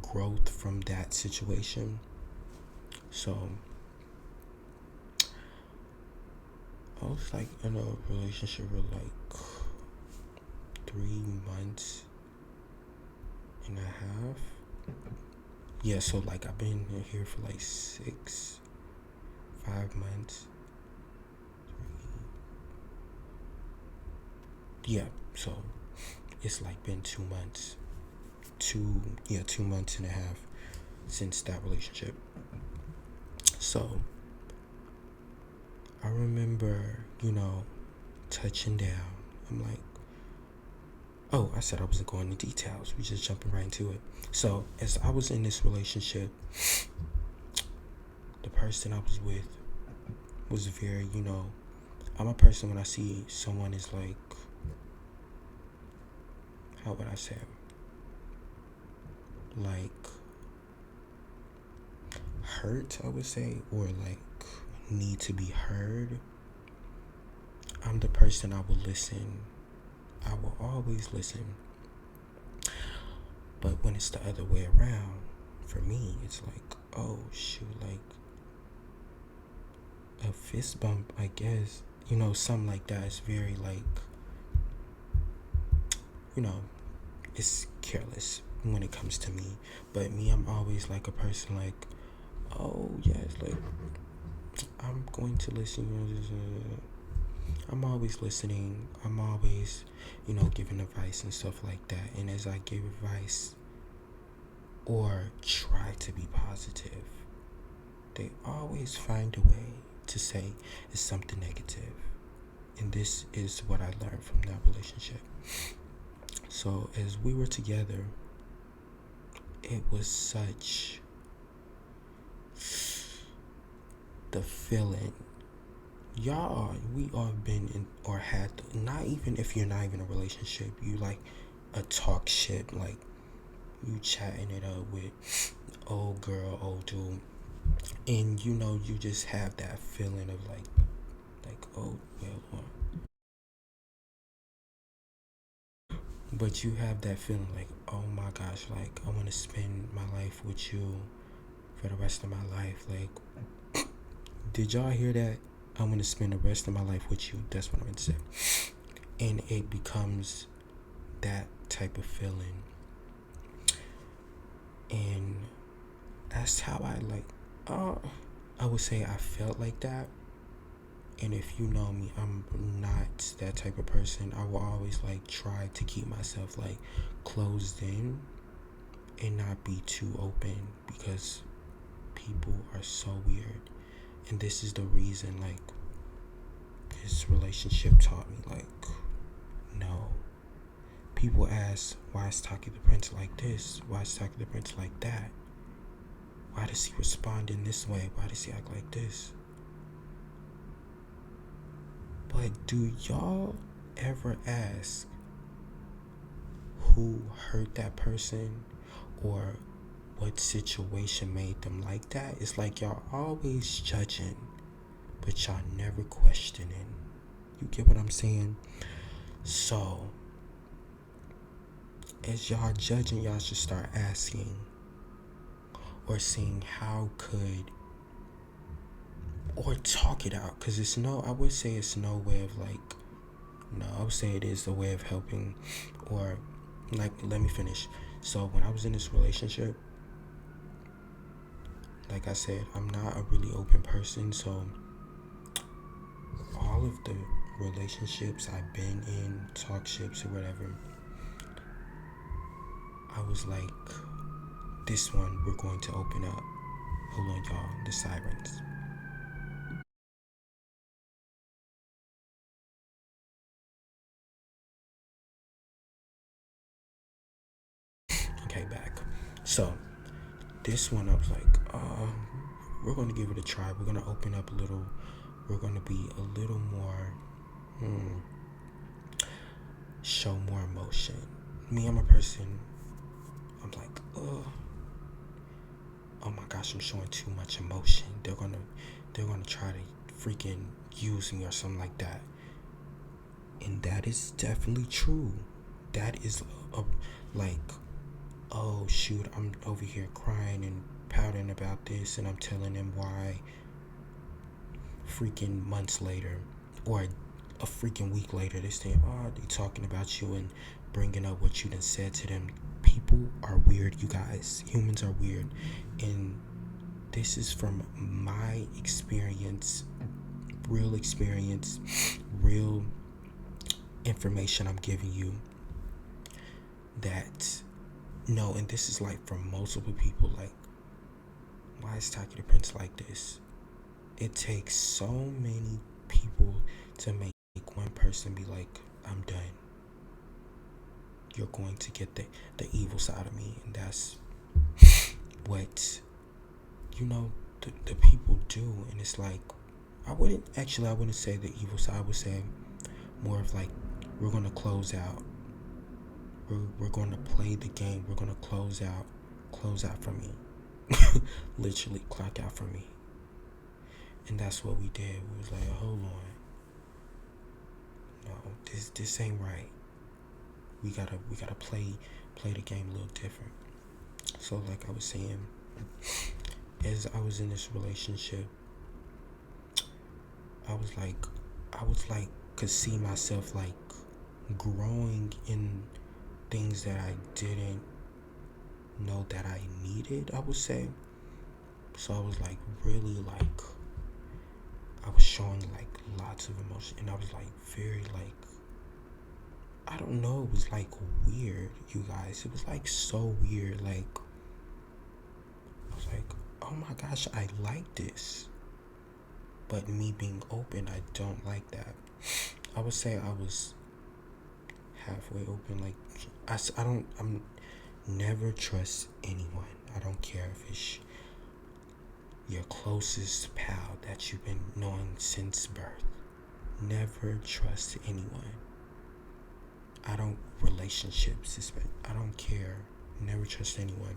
growth from that situation. So, I was like in a relationship for like 3 months and a half. Yeah, so like I've been here for like 5 months. Yeah, so it's like been 2 months. 2 months and a half since that relationship. So I remember, touching down. I'm like, oh, I said I wasn't going into details. We just jumping right into it. So as I was in this relationship, the person I was with was very, I'm a person when I see someone is like, how would I say, like hurt, I would say, or like need to be heard. I'm the person I will listen. I will always listen. But when it's the other way around, for me, it's like, oh shoot, like a fist bump, I guess, something like that. It's very like, it's careless when it comes to me. But me, I'm always like a person like, oh yes, like I'm going to listen. I'm always listening. I'm always, giving advice and stuff like that. And as I give advice or try to be positive, they always find a way to say it's something negative. And this is what I learned from that relationship. So as we were together, it was such the feeling. We all been in or had, not even if you're not even in a relationship, you like a talk shit, like you chatting it up with old girl, old dude, and you just have that feeling of like oh well, But you have that feeling like, oh my gosh, like I want to spend my life with you for the rest of my life. Like, did y'all hear that? I want to spend the rest of my life with you. That's what I'm gonna say. And it becomes that type of feeling. And that's how I would say I felt like that. And if you know me, I'm not that type of person. I will always like try to keep myself like closed in and not be too open, because people are so weird. And this is the reason like this relationship taught me like, no. People ask, why is TAQI.THE.PRINCE like this? Why is TAQI.THE.PRINCE like that? Why does he respond in this way? Why does he act like this? But do y'all ever ask who hurt that person or what situation made them like that? It's like y'all always judging, but y'all never questioning. You get what I'm saying? So, as y'all judging, y'all should start asking or seeing how could, or talk it out. Because it's no, I would say it's no way of like, no, I would say it is a way of helping, or like, let me finish. So when I was in this relationship, like I said, I'm not a really open person. So all of the relationships I've been in, talkships or whatever, I was like, this one we're going to open up. Hold on, y'all, the sirens. Okay, back. So this one I was like, we're going to give it a try. We're going to open up a little. We're going to be a little more, show more emotion. Me, I'm a person, I'm like, oh my gosh, I'm showing too much emotion. They're gonna try to freaking use me or something like that. And that is definitely true. That is like, oh shoot, I'm over here crying and pouting about this, and I'm telling them why. Freaking months later, or a freaking week later, they say, oh, they talking about you and bringing up what you done said to them. People are weird, you guys. Humans are weird. And this is from my experience, real information I'm giving you. That, no, and this is like from multiple people, like, why is TAQI.THE.PRINCE like this? It takes so many people to make one person be like, I'm done. You're going to get the evil side of me. And that's what, the people do. And it's like, I wouldn't say the evil side. I would say more of like, we're going to close out. We're going to play the game. We're going to close out for me. Literally clock out for me. And that's what we did. We was like, hold on. No, this ain't right. We gotta play the game a little different. So like I was saying, as I was in this relationship, I was like could see myself like growing in things that I didn't know that I needed, I would say. So I was like really like, I was showing like lots of emotion, and I was like very like, I don't know, it was like weird, you guys. It was like so weird. Like, I was like, oh my gosh, I like this. But me being open, I don't like that. I would say I was halfway open. Like, I'm never trust anyone. I don't care if it's your closest pal that you've been knowing since birth. Never trust anyone. I don't relationships. I don't care. Never trust anyone.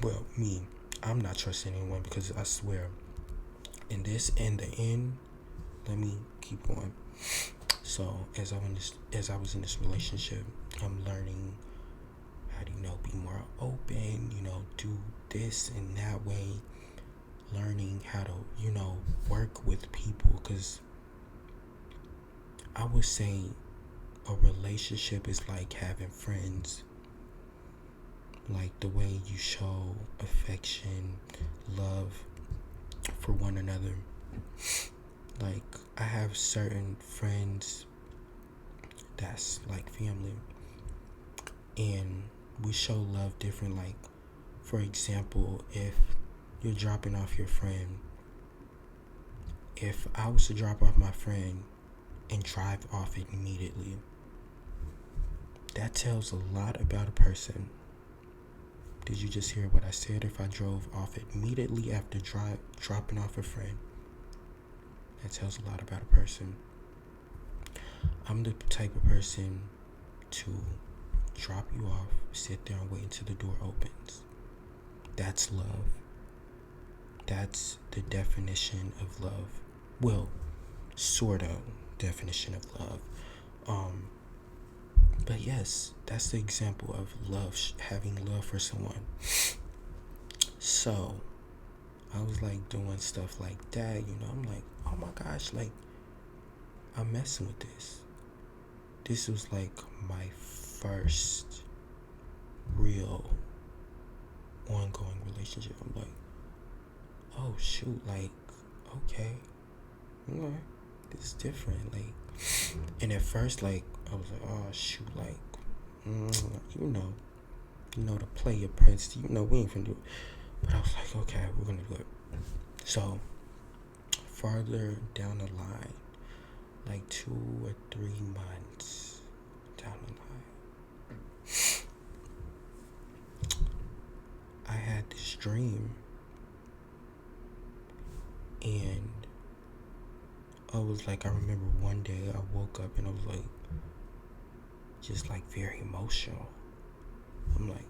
Well, me, I'm not trusting anyone, because I swear, in the end, let me keep going. So as I was in this relationship, I'm learning how to, be more open, do this and that way, learning how to, work with people, because I would say a relationship is like having friends. Like the way you show affection, love for one another. Like I have certain friends that's like family, and we show love different. Like, for example, if you're dropping off your friend, if I was to drop off my friend and drive off immediately, that tells a lot about a person. Did you just hear what I said? If I drove off immediately after dropping off a friend, that tells a lot about a person. I'm the type of person to drop you off, sit there and wait until the door opens. That's love. That's the definition of love. Well, sort of definition of love. But yes, that's the example of love, having love for someone. So, I was like doing stuff like that, I'm like, oh my gosh, like, I'm messing with this. This was like my first real ongoing relationship. I'm like, oh shoot, like, okay, this is different. Like, and at first, like, I was like, oh shoot, like, to play your prince, we ain't gonna do it. But I was like, okay, we're gonna do it. So, farther down the line, like 2 or 3 months down the line, I had this dream, and I was like, I remember one day I woke up and I was like, just like very emotional. I'm like,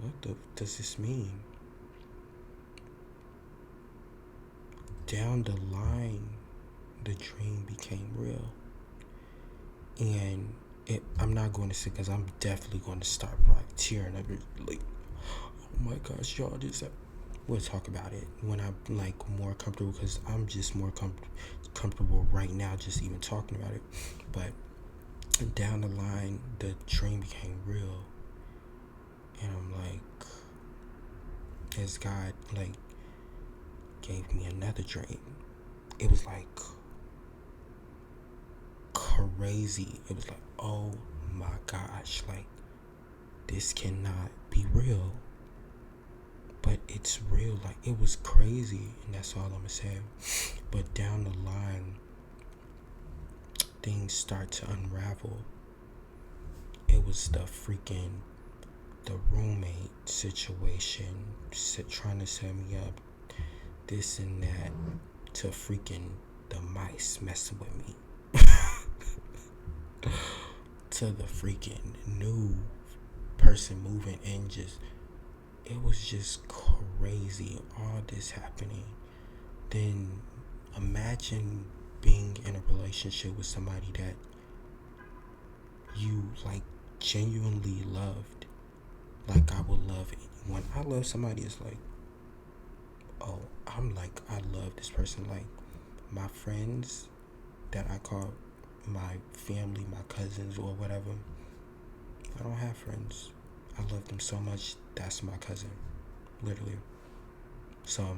what does this mean? Down the line, the dream became real. And I'm not going to say, because I'm definitely going to start like tearing up. Like, oh my gosh, y'all, we'll talk about it when I'm like more comfortable, because I'm just more comfortable right now just even talking about it. But down the line, the dream became real, and I'm like, as God like gave me another dream, it was like crazy. It was like, oh my gosh, like, this cannot be real, but it's real. Like, it was crazy, and that's all I'm gonna say. But down the line, things start to unravel. It was the roommate situation, trying to set me up, this and that, to freaking the mice messing with me, to the freaking new person moving in. It was just crazy, all this happening. Then imagine being in a relationship with somebody that you like genuinely loved. Like, I would love it. When I love somebody, it's like, oh, I'm like, I love this person. Like, my friends that I call my family, my cousins or whatever, I don't have friends. I love them so much. That's my cousin, literally. So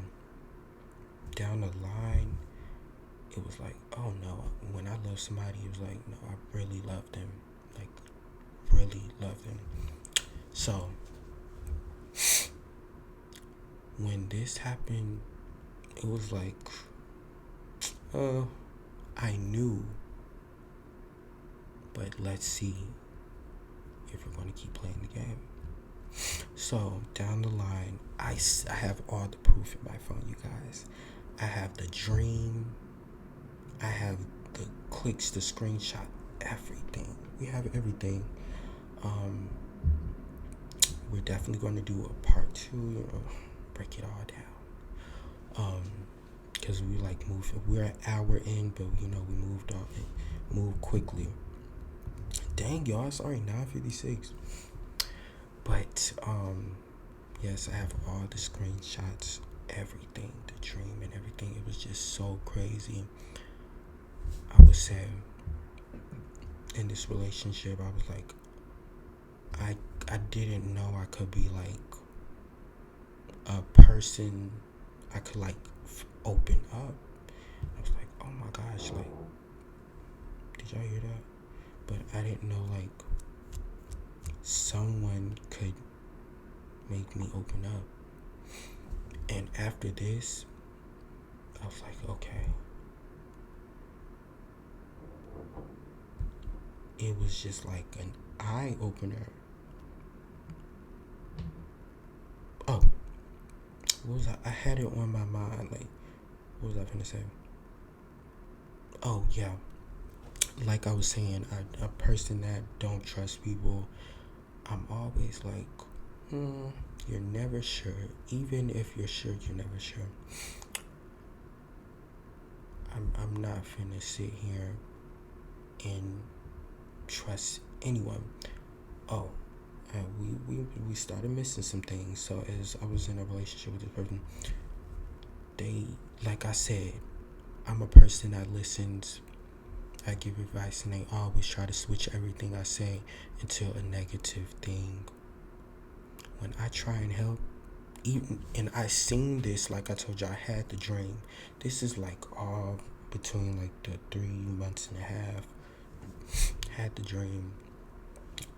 down the line, it was like, oh no, when I love somebody, it was like, no, I really love them. Like, really love them. So when this happened, it was like, I knew, but let's see if we're going to keep playing the game. So down the line, I have all the proof in my phone, you guys. I have the dream, I have the clicks, the screenshot, everything. We have everything. We're definitely going to do a part 2, break it all down. Because we like moved, we're an hour in, but we moved on. move quickly. Dang, y'all, it's already 9:56. But yes, I have all the screenshots, everything, the dream and everything. It was just so crazy. I would say in this relationship, I was like, I didn't know I could be like a person. I could like open up. I was like, oh my gosh, like, did y'all hear that? But I didn't know like someone could make me open up. And after this, I was like, okay. It was just like an eye opener. Oh, what was I had it on my mind. Like, what was I finna say? Oh yeah, like I was saying, a person that don't trust people. I'm always like, you're never sure. Even if you're sure, you're never sure. I'm not finna sit here and trust anyone. Oh, we started missing some things. So as I was in a relationship with this person, they, like I said, I'm a person that listens. I give advice, and they always try to switch everything I say into a negative thing. When I try and help, even, and I seen this, like I told you, I had the dream. This is like all between like the 3 months and a half. Had the dream.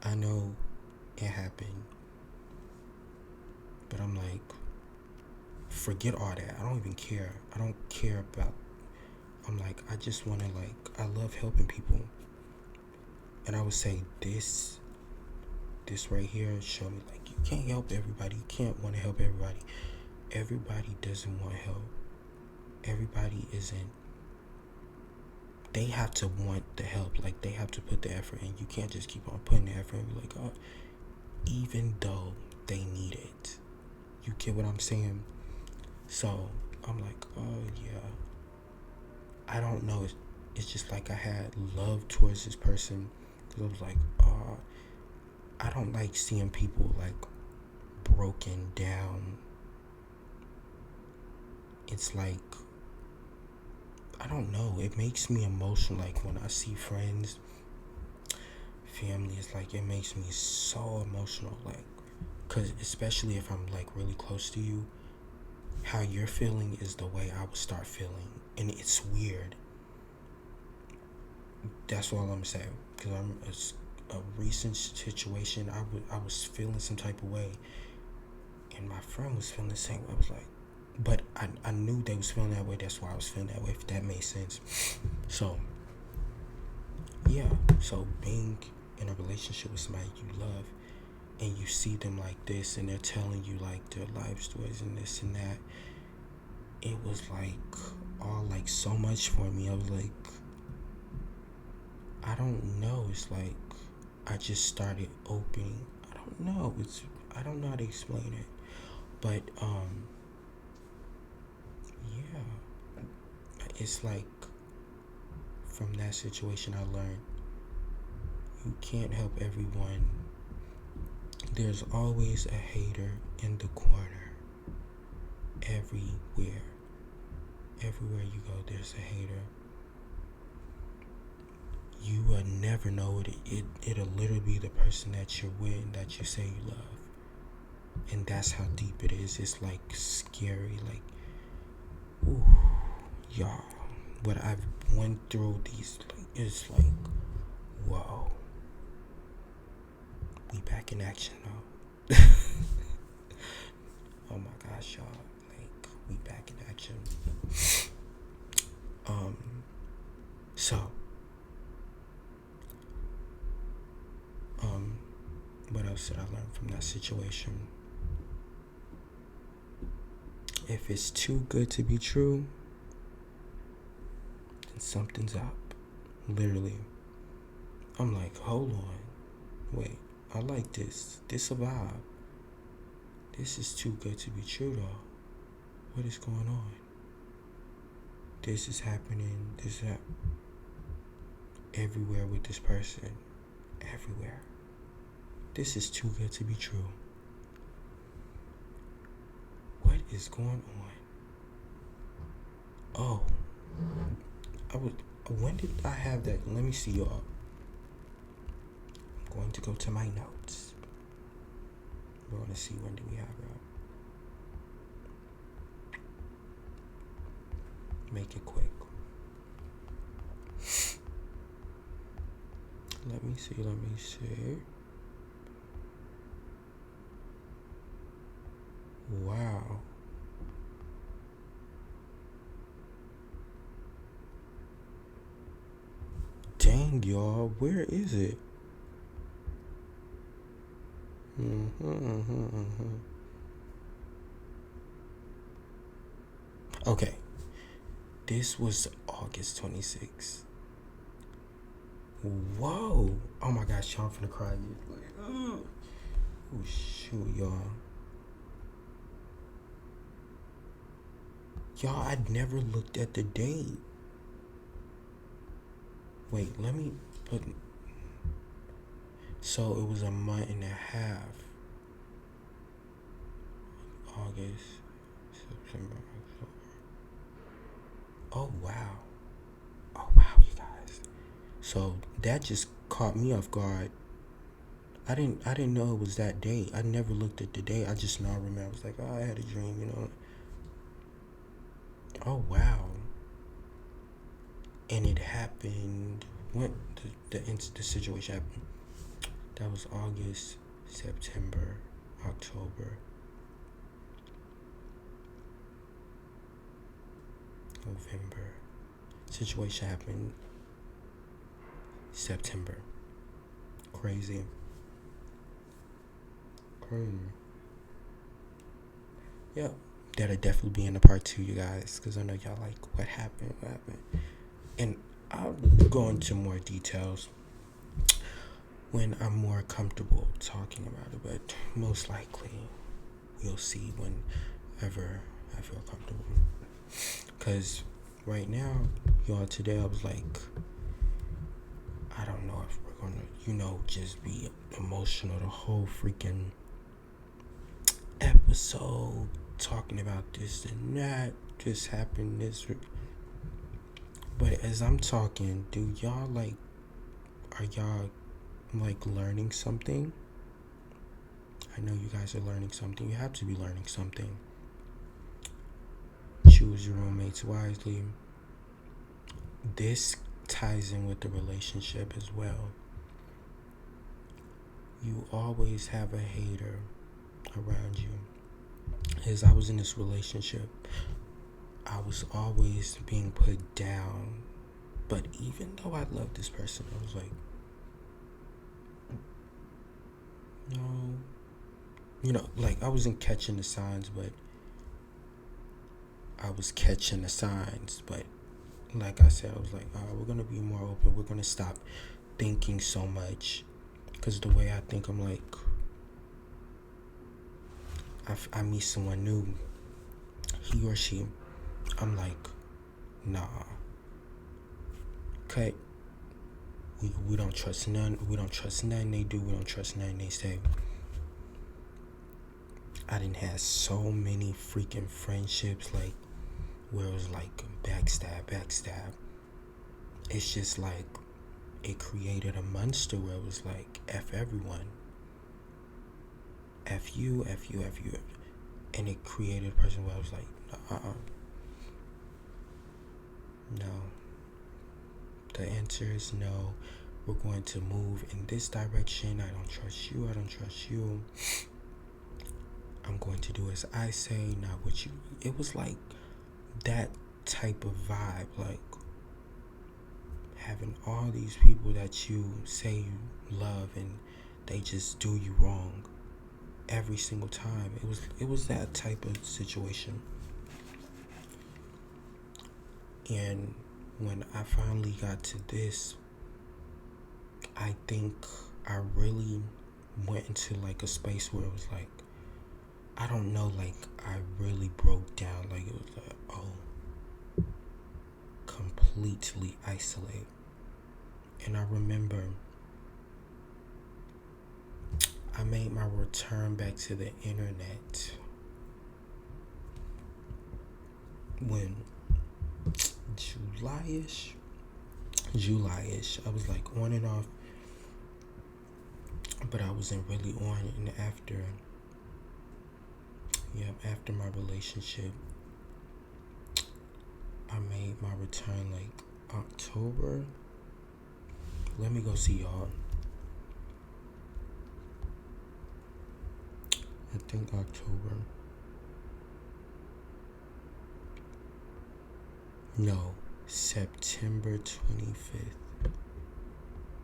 I know it happened, but I'm like, forget all that. I don't even care. I don't care about. I'm like, I just want to like. I love helping people, and I would say this right here show me like you can't help everybody. You can't want to help everybody. Everybody doesn't want help. Everybody isn't. They have to want the help. Like they have to put the effort in. You can't just keep on putting the effort in. Be like, oh, even though they need it. You get what I'm saying? So I'm like, oh yeah. I don't know. It's just like I had love towards this person because I was like, oh, I don't like seeing people like broken down. It's like, I don't know. It makes me emotional. Like when I see friends, family, it's like it makes me so emotional. Like, cause especially if I'm like really close to you, how you're feeling is the way I would start feeling, and it's weird. That's all I'm saying. Cause it's a recent situation. I was feeling some type of way, and my friend was feeling the same way. I was like, but I knew they was feeling that way. That's why I was feeling that way. If that made sense. So yeah. So being in a relationship with somebody you love, and you see them like this, and they're telling you like their life stories and this and that, it was like all like so much for me. I was like, I don't know. It's like I just started opening. I don't know. I don't know how to explain it, but yeah, it's like from that situation I learned you can't help everyone. There's always a hater in the corner. Everywhere. Everywhere you go, there's a hater. You will never know it. It'll literally be the person that you're with and that you say you love. And that's how deep it is. It's like scary. Like, ooh, y'all. What I've went through these, like, it's like, whoa. We back in action now. Oh my gosh, y'all. Like, we back in action. So, what else did I learn from that situation? If it's too good to be true, then something's up. Literally. I'm like, hold on. Wait, I like this. This a vibe. This is too good to be true though. What is going on? This is happening. everywhere with this person. Everywhere. This is too good to be true. What is going on? Oh, when did I have that? Let me see, y'all. I'm going to go to my notes. We're going to see when did we have that. Make it quick. Let me see. Wow. Dang, y'all. Where is it? Okay. This was August 26th. Whoa. Oh my gosh, y'all, I'm finna cry. Oh, shoot, y'all. Y'all, I never looked at the date. Wait, let me put... So it was a month and a half. August, September, October. Oh, wow. Oh, wow, you guys. So that just caught me off guard. I didn't know it was that date. I never looked at the date. I just now remember. I was like, oh, I had a dream, you know. Oh, wow. And it happened when the situation happened. That was August, September, October, November. Situation happened September. Crazy. Yep. That'll definitely be in the part 2, you guys, because I know y'all like what happened. And I'll go into more details when I'm more comfortable talking about it, but most likely we'll see whenever I feel comfortable. Because right now, y'all, today I was like, I don't know if we're gonna, just be emotional the whole freaking episode, talking about this and that, this happened, this. But as I'm talking, are y'all like learning something? I know you guys are learning something. You have to be learning something. Choose your roommates wisely. This ties in with the relationship as well. You always have a hater around you. As I was in this relationship, I was always being put down. But even though I loved this person, I was like, no. Like I wasn't catching the signs, but I was catching the signs. But like I said, I was like, we're going to be more open. We're going to stop thinking so much. Because the way I think, I'm like, I meet someone new, he or she, I'm like, nah. Okay. We don't trust none. We don't trust nothing they do. We don't trust nothing they say. I didn't have so many freaking friendships, like, where it was like backstab. It's just like, it created a monster where it was like, F everyone. F you. And it created a person where I was like, no. The answer is no. We're going to move in this direction. I don't trust you. I'm going to do as I say, not what you. It was like that type of vibe, like having all these people that you say you love and they just do you wrong every single time. It was that type of situation. And when I finally got to this, I think I really went into like a space where it was like, I don't know, like I really broke down. Like it was like, completely isolate. And I remember I made my return back to the internet when July-ish. I was like on and off, but I wasn't really on. And after my relationship, I made my return like October. Let me go see y'all. I think October. No, September 25th.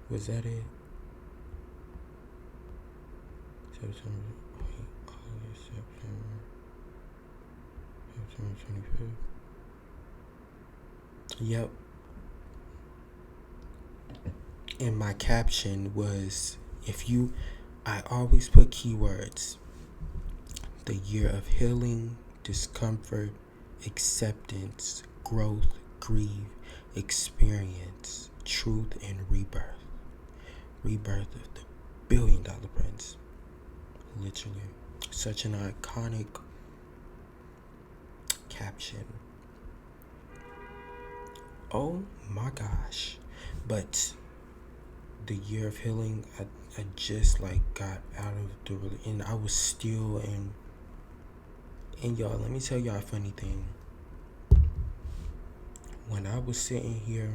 Was that it? September 25th. Yep. And my caption was, I always put keywords: the year of healing, discomfort, acceptance, growth, grief, experience, truth, and rebirth. Rebirth of the $1 billion prince. Literally. Such an iconic caption. Oh my gosh. But the year of healing, I just like got out of and I was still in. And y'all, let me tell y'all a funny thing. When I was sitting here,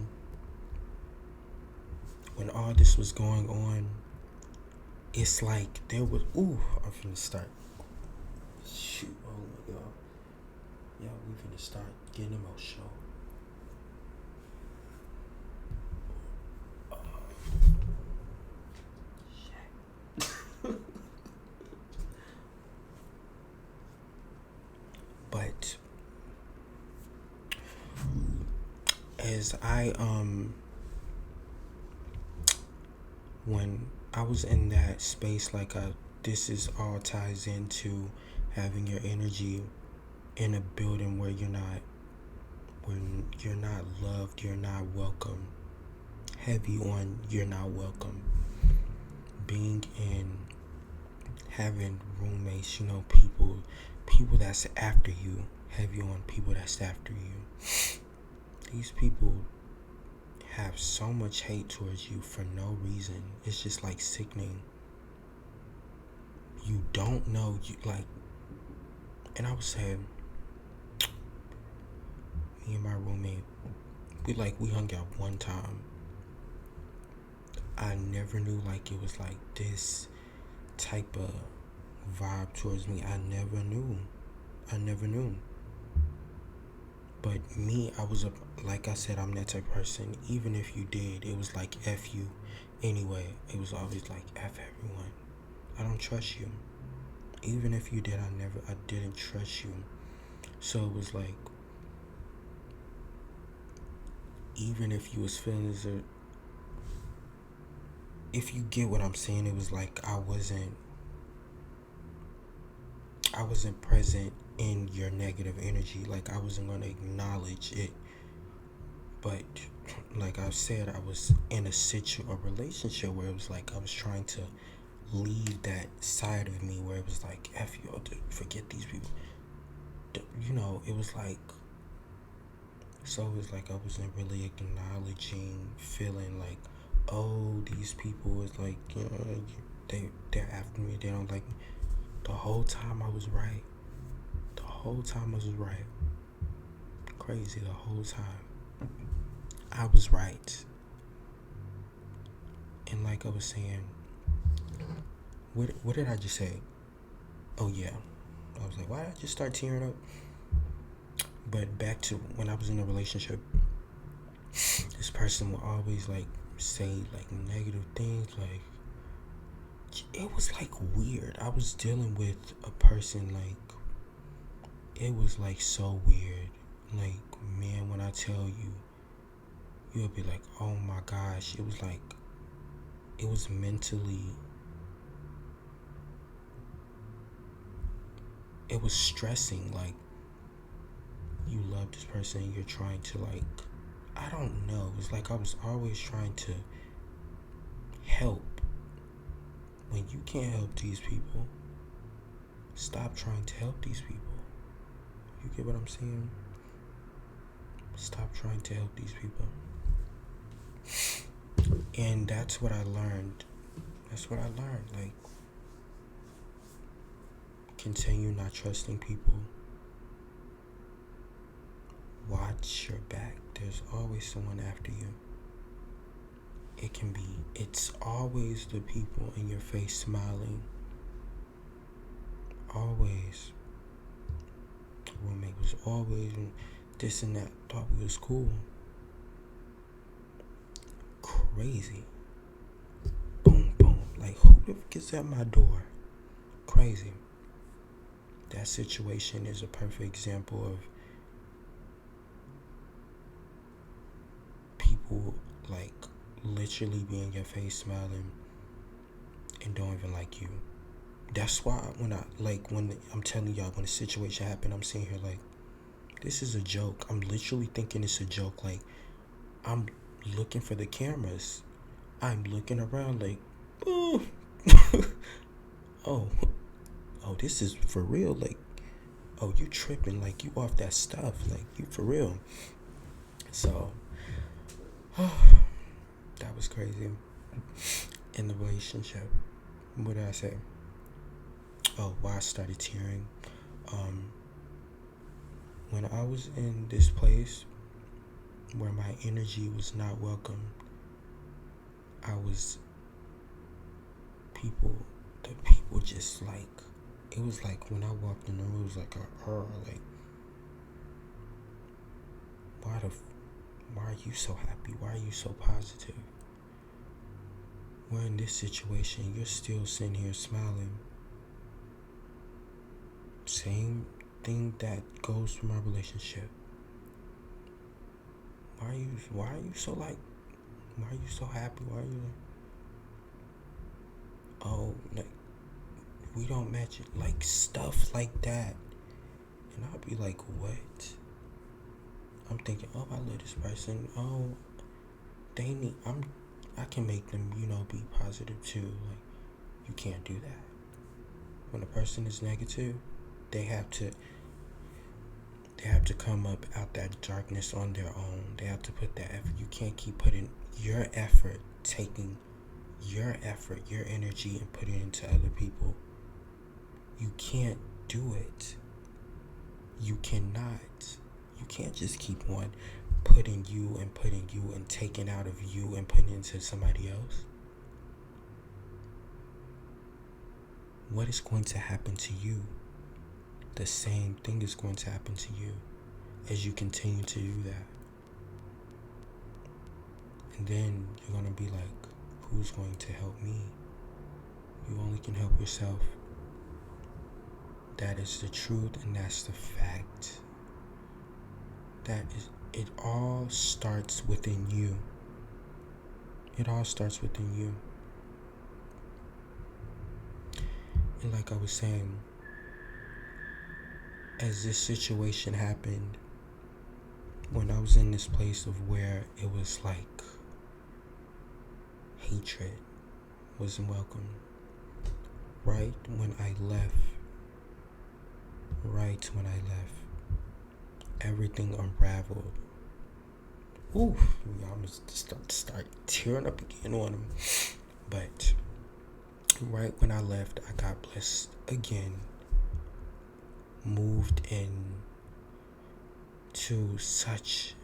when all this was going on, it's like there was, I'm finna start. Shoot, oh my God. Y'all, we finna start getting emotional. But as when I was in that space, this is all ties into having your energy in a building where you're not loved, you're not welcome. Heavy on you're not welcome. Being in, having roommates, people that's after you. Heavy on people that's after you. These people have so much hate towards you for no reason. It's just like sickening. You don't know, and I was saying, me and my roommate, we hung out one time. I never knew it was like this type of vibe towards me. I never knew. But me, like I said, I'm that type of person. Even if you did, it was like F you. Anyway, it was always like F everyone. I don't trust you. Even if you did, I didn't trust you. So it was like, even if you was feeling if you get what I'm saying, it was like I wasn't present in your negative energy. Like I wasn't gonna acknowledge it. But like I said, I was in a relationship where it was like I was trying to leave that side of me where it was like, F you, forget these people. It was like, so it was like I wasn't really acknowledging, feeling like, oh, these people is like, they're after me, they don't like me. The whole time I was right. Crazy, the whole time I was right. And like I was saying, what did I just say? Oh yeah, I was like, why did I just start tearing up? But back to when I was in a relationship, this person would always say negative things. It was weird. I was dealing with a person it was so weird. Man, when I tell you, you'll be like, oh my gosh. It was mentally, it was stressing. You love this person, you're trying to I don't know. It's like I was always trying to help. When you can't help these people, stop trying to help these people. You get what I'm saying? Stop trying to help these people. And that's what I learned. Like, continue not trusting people. Watch your back. There's always someone after you. It's always the people in your face smiling. Always. The roommate was always this and that. Thought we was cool. Crazy. Boom, boom. Like, who the fuck is at my door? Crazy. That situation is a perfect example of people, like, literally be in your face smiling and don't even like you. That's why when I'm telling y'all, when a situation happened, I'm sitting here like, this is a joke. I'm literally thinking it's a joke. Like, I'm looking for the cameras. I'm looking around like, oh, oh, this is for real. Like, oh, you tripping? Like, you off that stuff? Like, you for real? So, that was crazy. In the relationship, what did I say? Oh, why I started tearing. When I was in this place where my energy was not welcome, the people just like, it was like when I walked in the room, it was like like, why are you so happy? Why are you so positive? We're in this situation, you're still sitting here smiling. Same thing that goes for my relationship. Why are you so like, why are you so happy? Why are you like, oh, like, we don't match it, like, stuff like that. And I'll be like, what? I'm thinking, oh, I love this person. Oh, I can make them, be positive too. Like, you can't do that. When a person is negative, they have to come up out that darkness on their own. They have to put that effort. You can't keep putting your effort, taking your effort, your energy, and putting it into other people. You can't do it. You cannot. You can't just keep on putting you and taking out of you and putting it into somebody else. What is going to happen to you? The same thing is going to happen to you as you continue to do that. And then you're going to be like, who's going to help me? You only can help yourself. That is the truth, and that's the fact. It all starts within you. It all starts within you. And like I was saying, as this situation happened, when I was in this place of where it was like hatred wasn't welcome, right when I left, everything unraveled. Ooh, I'm gonna start tearing up again on them. But right when I left, I got blessed again. Moved in to such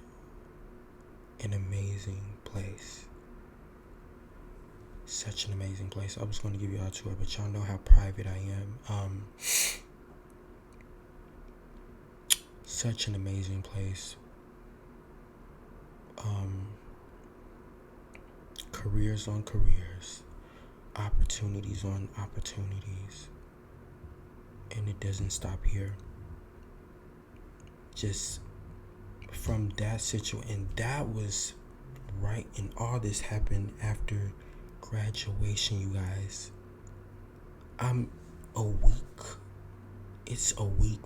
an amazing place. Such an amazing place. I was going to give you all a tour, but y'all know how private I am. Such an amazing place. Careers on careers, opportunities on opportunities, and it doesn't stop here. Just from that situation, and that was right, and all this happened after graduation, you guys. It's a week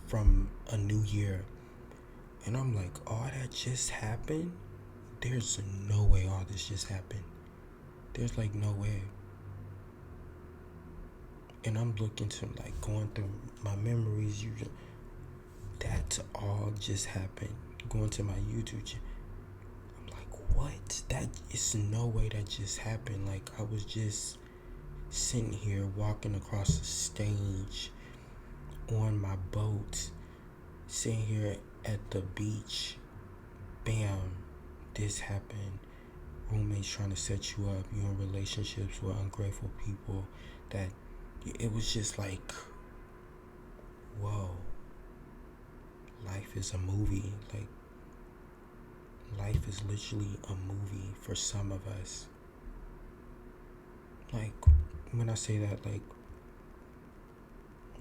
from a new year, and I'm like, all that just happened? There's no way all this just happened. There's like no way. And I'm looking to like going through my memories. That all just happened. Going to my YouTube channel. I'm like, what? That is no way that just happened. Like, I was just sitting here walking across the stage on my boat, sitting here at the beach. Bam, this happened. Roommates trying to set you up. You're in relationships with ungrateful people. That it was just like, whoa. Life is a movie. Like, life is literally a movie for some of us. Like, when I say that, like,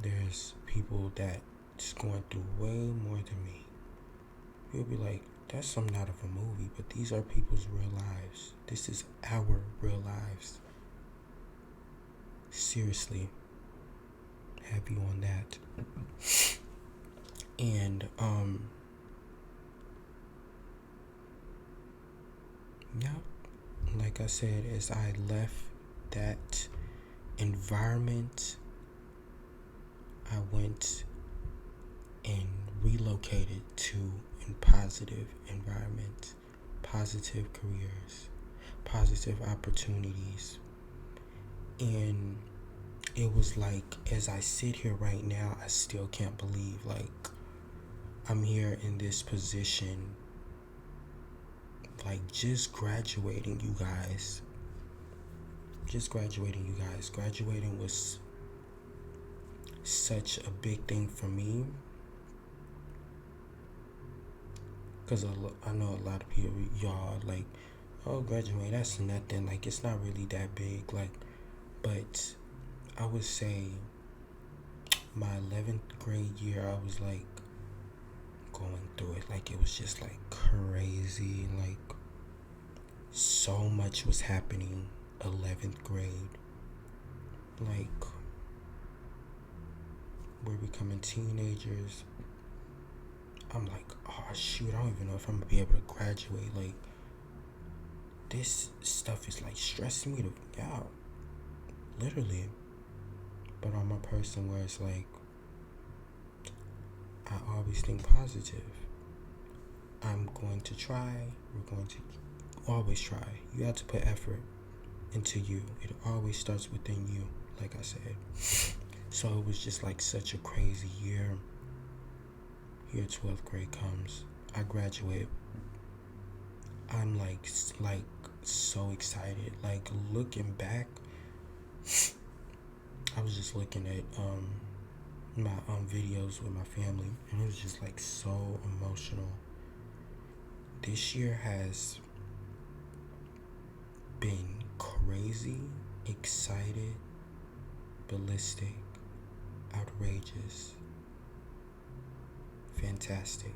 there's people that's going through way more than me. You'll be like, that's something out of a movie, but these are people's real lives. This is our real lives. Seriously, have you on that? And yeah, like I said, as I left that environment, I went and relocated to a positive environment, positive careers, positive opportunities. And it was like, as I sit here right now, I still can't believe, like, I'm here in this position, like, just graduating, you guys. Graduating was such a big thing for me. Because I know a lot of people, y'all, like, oh, graduate, that's nothing. Like, it's not really that big. Like, but I would say my 11th grade year, I was, like, going through it. Like, it was just, like, crazy. Like, so much was happening 11th grade. Like, we're becoming teenagers. I'm like, oh shoot, I don't even know if I'm gonna be able to graduate. Like, this stuff is like stressing me out, literally. But I'm a person where it's like, I always think positive. I'm going to try. We're going to always try. You have to put effort into you. It always starts within you, like I said. So it was just like such a crazy year. Here 12th grade comes. I graduate. I'm like so excited. Like, looking back, I was just looking at my videos with my family, and it was just like so emotional. This year has been crazy, excited, ballistic, outrageous, fantastic.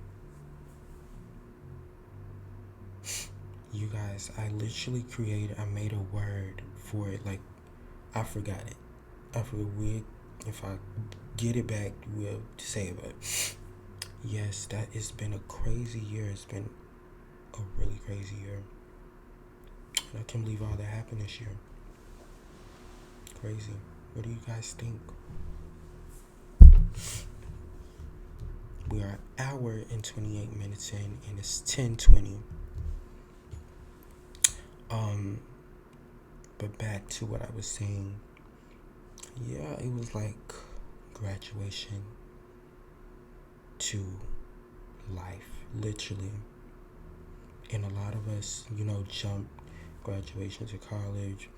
You guys, I literally I made a word for it. Like, I forgot it. If I get it back, we'll say it. But yes, it's been a crazy year. It's been a really crazy year. And I can't believe all that happened this year. Crazy. What do you guys think? We are an hour and 28 minutes in, and it's 10:20. But back to what I was saying. Yeah, it was like graduation to life, literally. And a lot of us, jump graduation to college,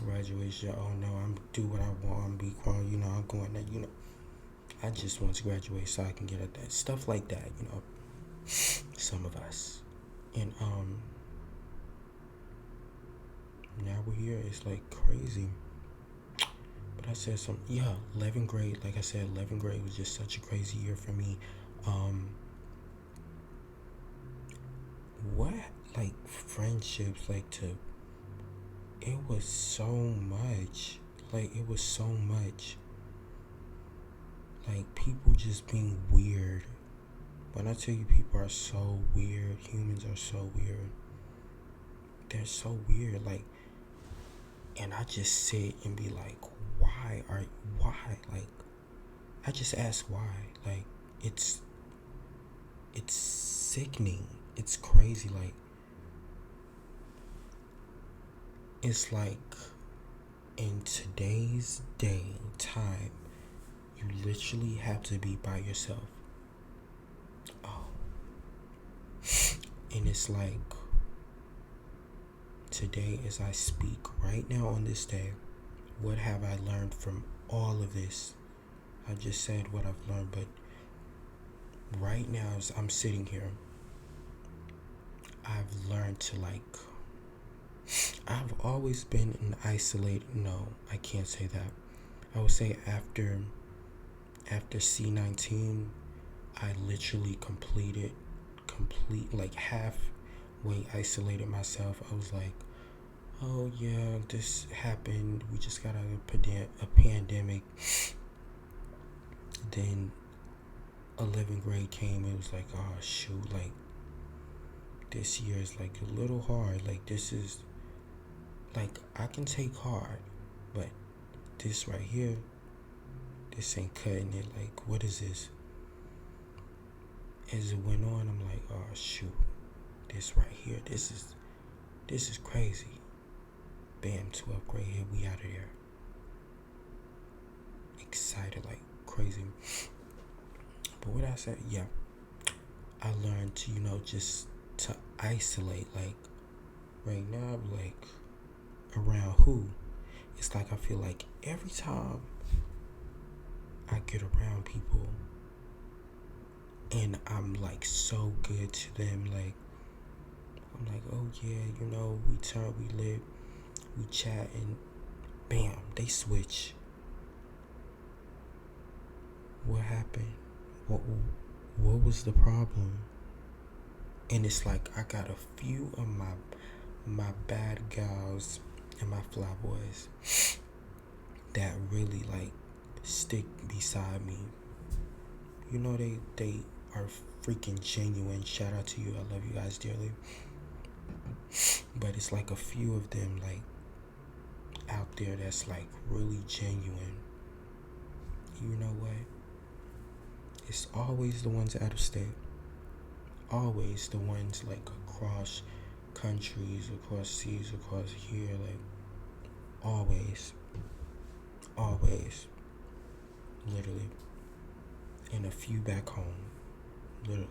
graduation, oh no, I'm do what I want, I'm be grown, I'm going there, I just want to graduate so I can get at that. Stuff like that, some of us. And now we're here. It's like crazy. But I said 11th grade, like I said, 11th grade was just such a crazy year for me. What, like, friendships, like, it was so much. Like, it was so much. Like, people just being weird. When I tell you people are so weird, humans are so weird. They're so weird. Like, And I just sit and be like, why? Like, I just ask why. Like, it's sickening. It's crazy. Like, it's like in today's day time, you literally have to be by yourself. Oh. And it's like today, as I speak right now on this day, what have I learned from all of this? I just said what I've learned, but right now as I'm sitting here, I've learned to like, I've always been an isolated, no, I can't say that. I would say after C19, I literally like halfway isolated myself. I was like, oh yeah, this happened. We just got a pandemic. Then 11th grade came. It was like, oh shoot, like this year is like a little hard. Like this is, like I can take hard, but this right here, this ain't cutting it. Like, what is this? As it went on, I'm like, oh shoot, this right here, this is crazy. Bam, 12th grade, here we out of there. Excited like crazy. But what I said, yeah, I learned to, just to isolate. Like right now, I'm like around who? It's like I feel like every time I get around people and I'm like so good to them, like I'm like, oh yeah, we live, we chat, and bam, they switch. What happened? What was the problem? And it's like I got a few of my bad gals and my fly boys that really like stick beside me. They are freaking genuine. Shout out to you. I love you guys dearly. But it's like a few of them like out there that's like really genuine. You know what? It's always the ones out of state. Always the ones like across countries, across seas, across here, like always. Literally. And a few back home. Literally.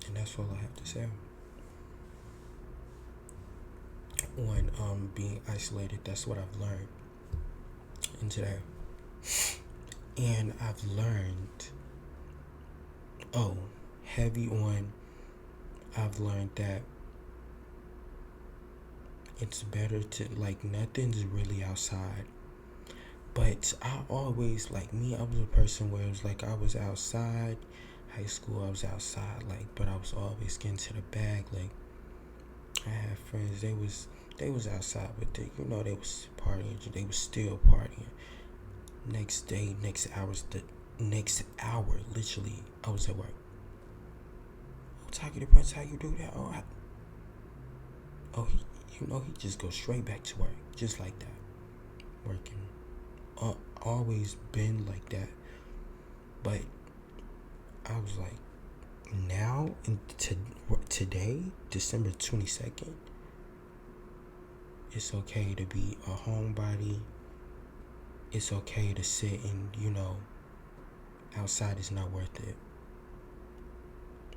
And that's all I have to say. On being isolated, that's what I've learned in today. And I've learned, I've learned that it's better to, like, nothing's really outside. But I always, like me, I was a person where it was like I was outside. High school, I was outside, like, but I was always getting to the bag. Like, I had friends, they was outside, but they was partying. They was still partying. Next day, next hour, literally, I was at work. Oh, TAQI.THE.PRINCE, how you do that? He just goes straight back to work, just like that, working. Always been like that, but I was like, now today, December 22nd, it's okay to be a homebody. It's okay to sit and, outside is not worth it.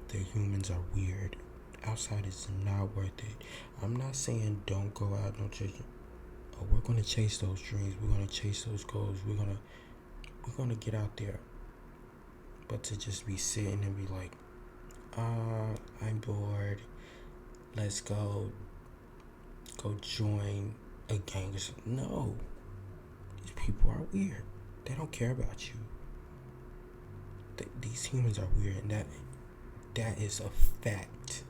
The humans are weird. Outside is not worth it. I'm not saying don't go out, don't chase. Oh, we're gonna chase those dreams. We're gonna chase those goals. We're gonna get out there. But to just be sitting and be like, I'm bored. Let's go join a gang or something. No. These people are weird. They don't care about you. These humans are weird, and that is a fact.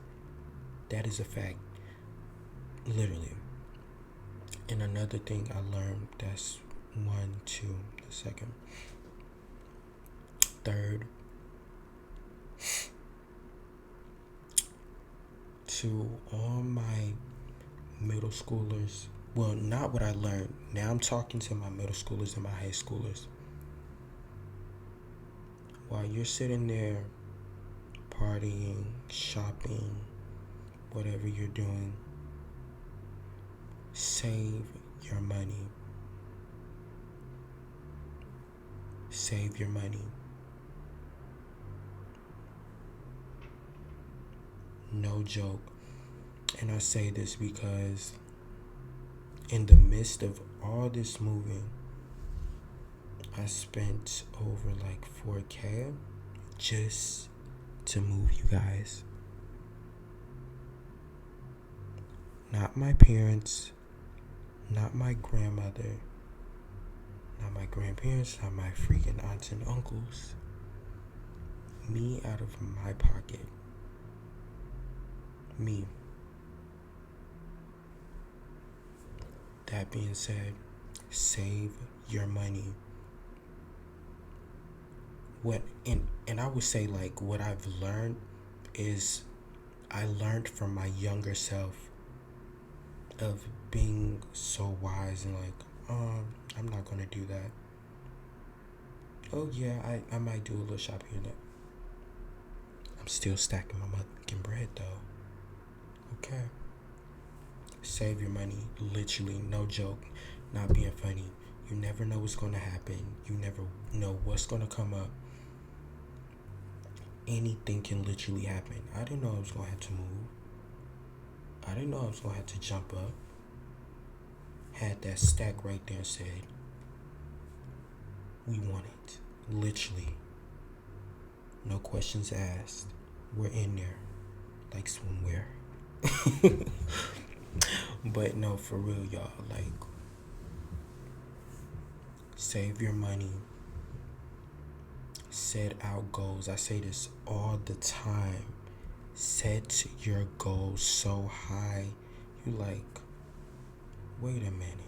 That is a fact. Literally. And another thing I learned, that's 1, 2, the second. Third, to all my middle schoolers. Well, not what I learned. Now I'm talking to my middle schoolers and my high schoolers. While you're sitting there partying, shopping, whatever you're doing, save your money. Save your money. No joke. And I say this because in the midst of all this moving, I spent over like 4K just to move you guys. Not my parents, not my grandmother, not my grandparents, not my freaking aunts and uncles. Me out of my pocket. Me. That being said, save your money. And I would say, like, what I've learned is I learned from my younger self of being so wise and like, I'm not gonna do that. Oh yeah, I might do a little shopping here. I'm still stacking my motherfucking bread though. Okay. Save your money. Literally, no joke. Not being funny. You never know what's gonna happen. You never know what's gonna come up. Anything can literally happen. I didn't know I was gonna have to move. I didn't know I was gonna have to jump up. Had that stack right there and said, we want it. Literally. No questions asked. We're in there. Like swimwear. But no, for real, y'all. Like, save your money. Set out goals. I say this all the time. Set your goals so high. You like, wait a minute.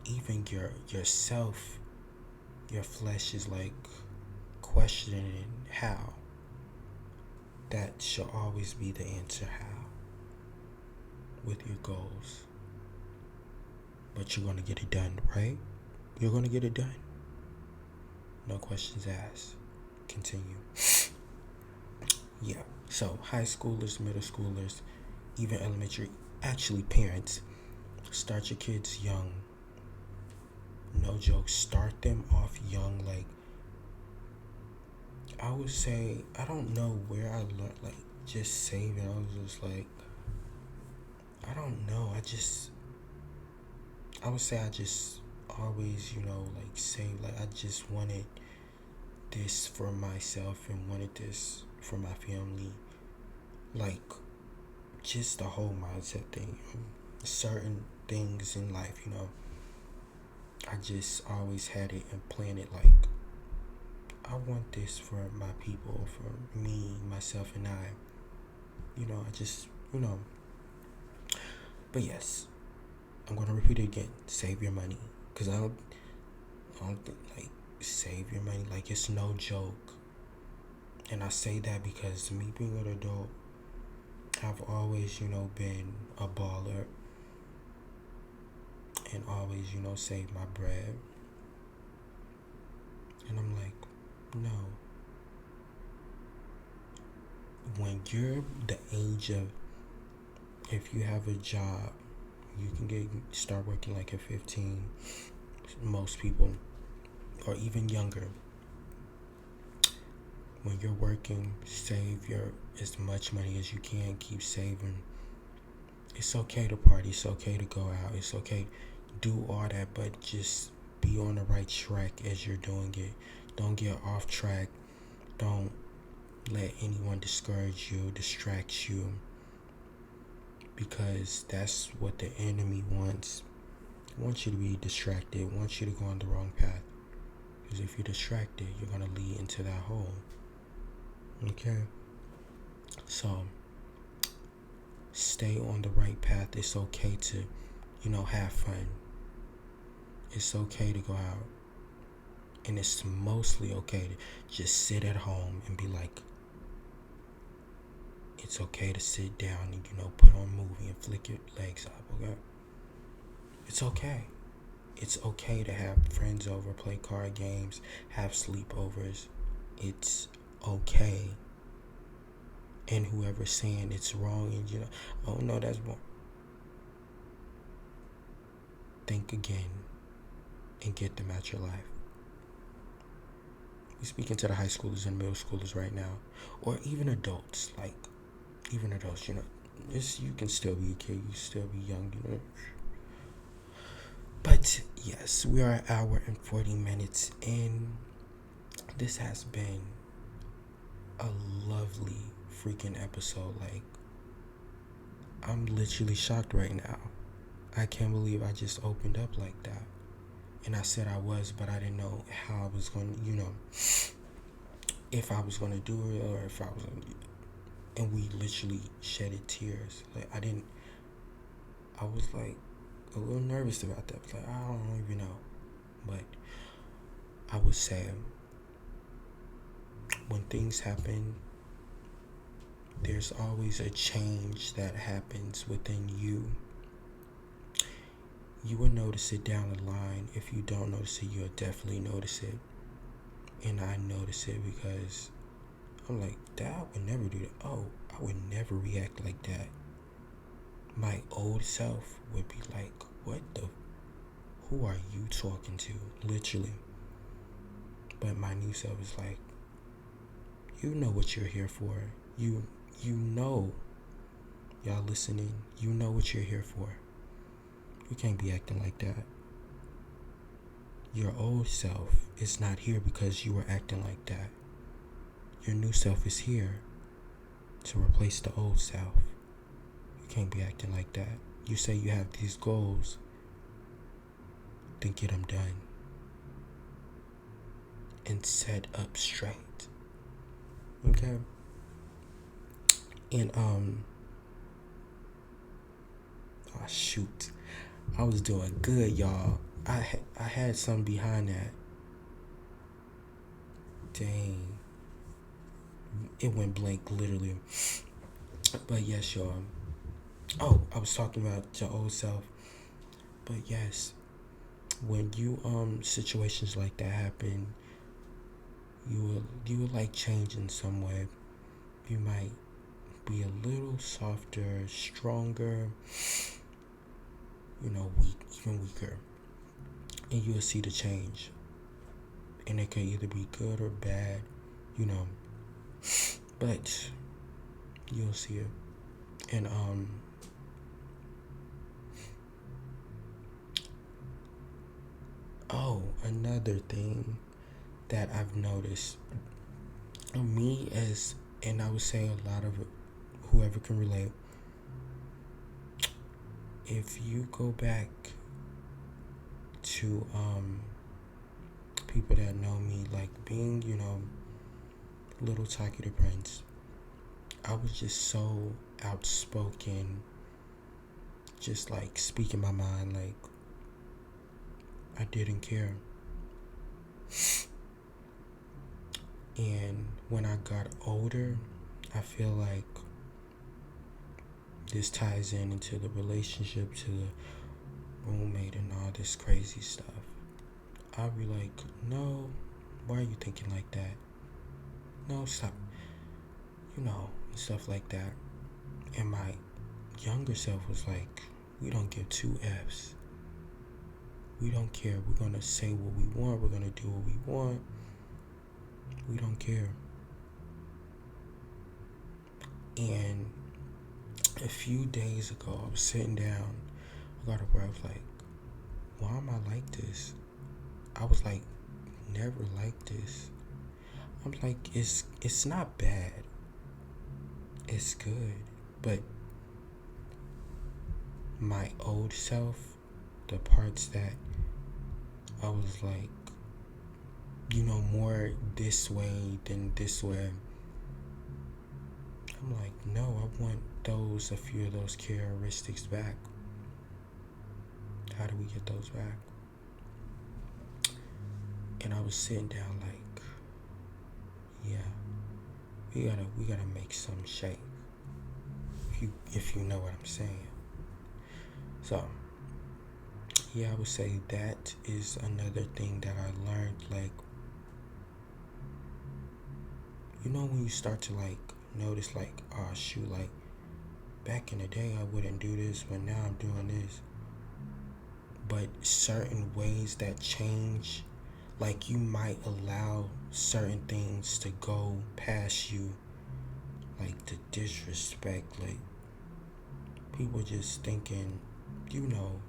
Even yourself, your flesh is like questioning how. That should always be the answer, how. With your goals. But you're gonna get it done, right? You're gonna get it done. No questions asked. Continue. Yeah. So high schoolers, middle schoolers, even elementary, actually parents, start your kids young. No joke. Start them off young. Like, I would say, I don't know where I learned, like, just saving. I was just like, I don't know. I would say I just always, like, save. Like, I just wanted this for myself and wanted this for my family. Like, just the whole mindset thing. Certain things in life, I just always had it and planned it like, I want this for my people, for me, myself, and I. I just, But yes, I'm going to repeat it again. Save your money. Because I don't think, like, save your money. Like, it's no joke. And I say that because me being an adult, I've always, been a baller. And always, save my bread. And I'm like, no. When you're the age of, if you have a job, you can start working like at 15. Most people, or even younger. When you're working, save as much money as you can. Keep saving. It's okay to party. It's okay to go out. It's okay. Do all that, but just be on the right track as you're doing it. Don't get off track. Don't let anyone discourage you, distract you. Because that's what the enemy wants. He wants you to be distracted. Wants you to go on the wrong path. Because if you're distracted, you're going to lead into that hole. Okay? So, stay on the right path. It's okay to, have fun. It's okay to go out. And it's mostly okay to just sit at home and be like, It's okay to sit down and, put on a movie and flick your legs up, okay? It's okay. It's okay to have friends over, play card games, have sleepovers. It's okay. And whoever's saying it's wrong and, oh no, that's wrong. Think again and get them out your life. We're speaking to the high schoolers and middle schoolers right now. Or even adults, even adults, you can still be a kid, you still be young, But yes, we are an hour and 40 minutes in. This has been a lovely freaking episode. I'm literally shocked right now. I can't believe I just opened up like that. And I said I was, but I didn't know how I was going to, if I was going to do it or if I was going to. And we literally shedded tears. I was a little nervous about that. I don't even know. But I would say when things happen, there's always a change that happens within you. You will notice it down the line. If you don't notice it, you'll definitely notice it. And I notice it because I'm like, Dad, I would never do that. Oh, I would never react like that. My old self would be like, who are you talking to? Literally. But my new self is like, you know what you're here for. You know, y'all listening, you know what you're here for. You can't be acting like that. Your old self is not here because you were acting like that. Your new self is here to replace the old self. You can't be acting like that. You say you have these goals, then get them done. And set up straight. Okay? And, oh shoot. I was doing good, y'all. I had something behind that. Dang. It went blank, literally. But yes, y'all. Oh, I was talking about your old self. But yes, when you situations like that happen, you will change in some way. You might be a little softer, stronger, even weaker. And you'll see the change. And it could either be good or bad, But you'll see it. And another thing that I've noticed, and I would say a lot of whoever can relate, if you go back to people that know me, being, little TAQI.THE.PRINCE, I was just so outspoken, just speaking my mind, I didn't care. And when I got older, I feel like this ties into the relationship, to the roommate and all this crazy stuff. I'll be like, no, why are you thinking like that? No, stop. And stuff like that. And my younger self was like, we don't give two F's. We don't care. We're going to say what we want. We're going to do what we want. We don't care. And a few days ago, I was sitting down. I got up where I was like, why am I like this? I was like, never like this. I'm like, it's not bad. It's good. But my old self, the parts that I was like, more this way than this way, I'm like, no, I want a few of those characteristics back. How do we get those back? And I was sitting down yeah, we gotta make some shape. if you know what I'm saying. So yeah, I would say that is another thing that I learned. Like, when you start to like notice, like, oh shoot, like back in the day I wouldn't do this, but now I'm doing this. But certain ways that change, like you might allow certain things to go past you, like the disrespect, like people just thinking, you know,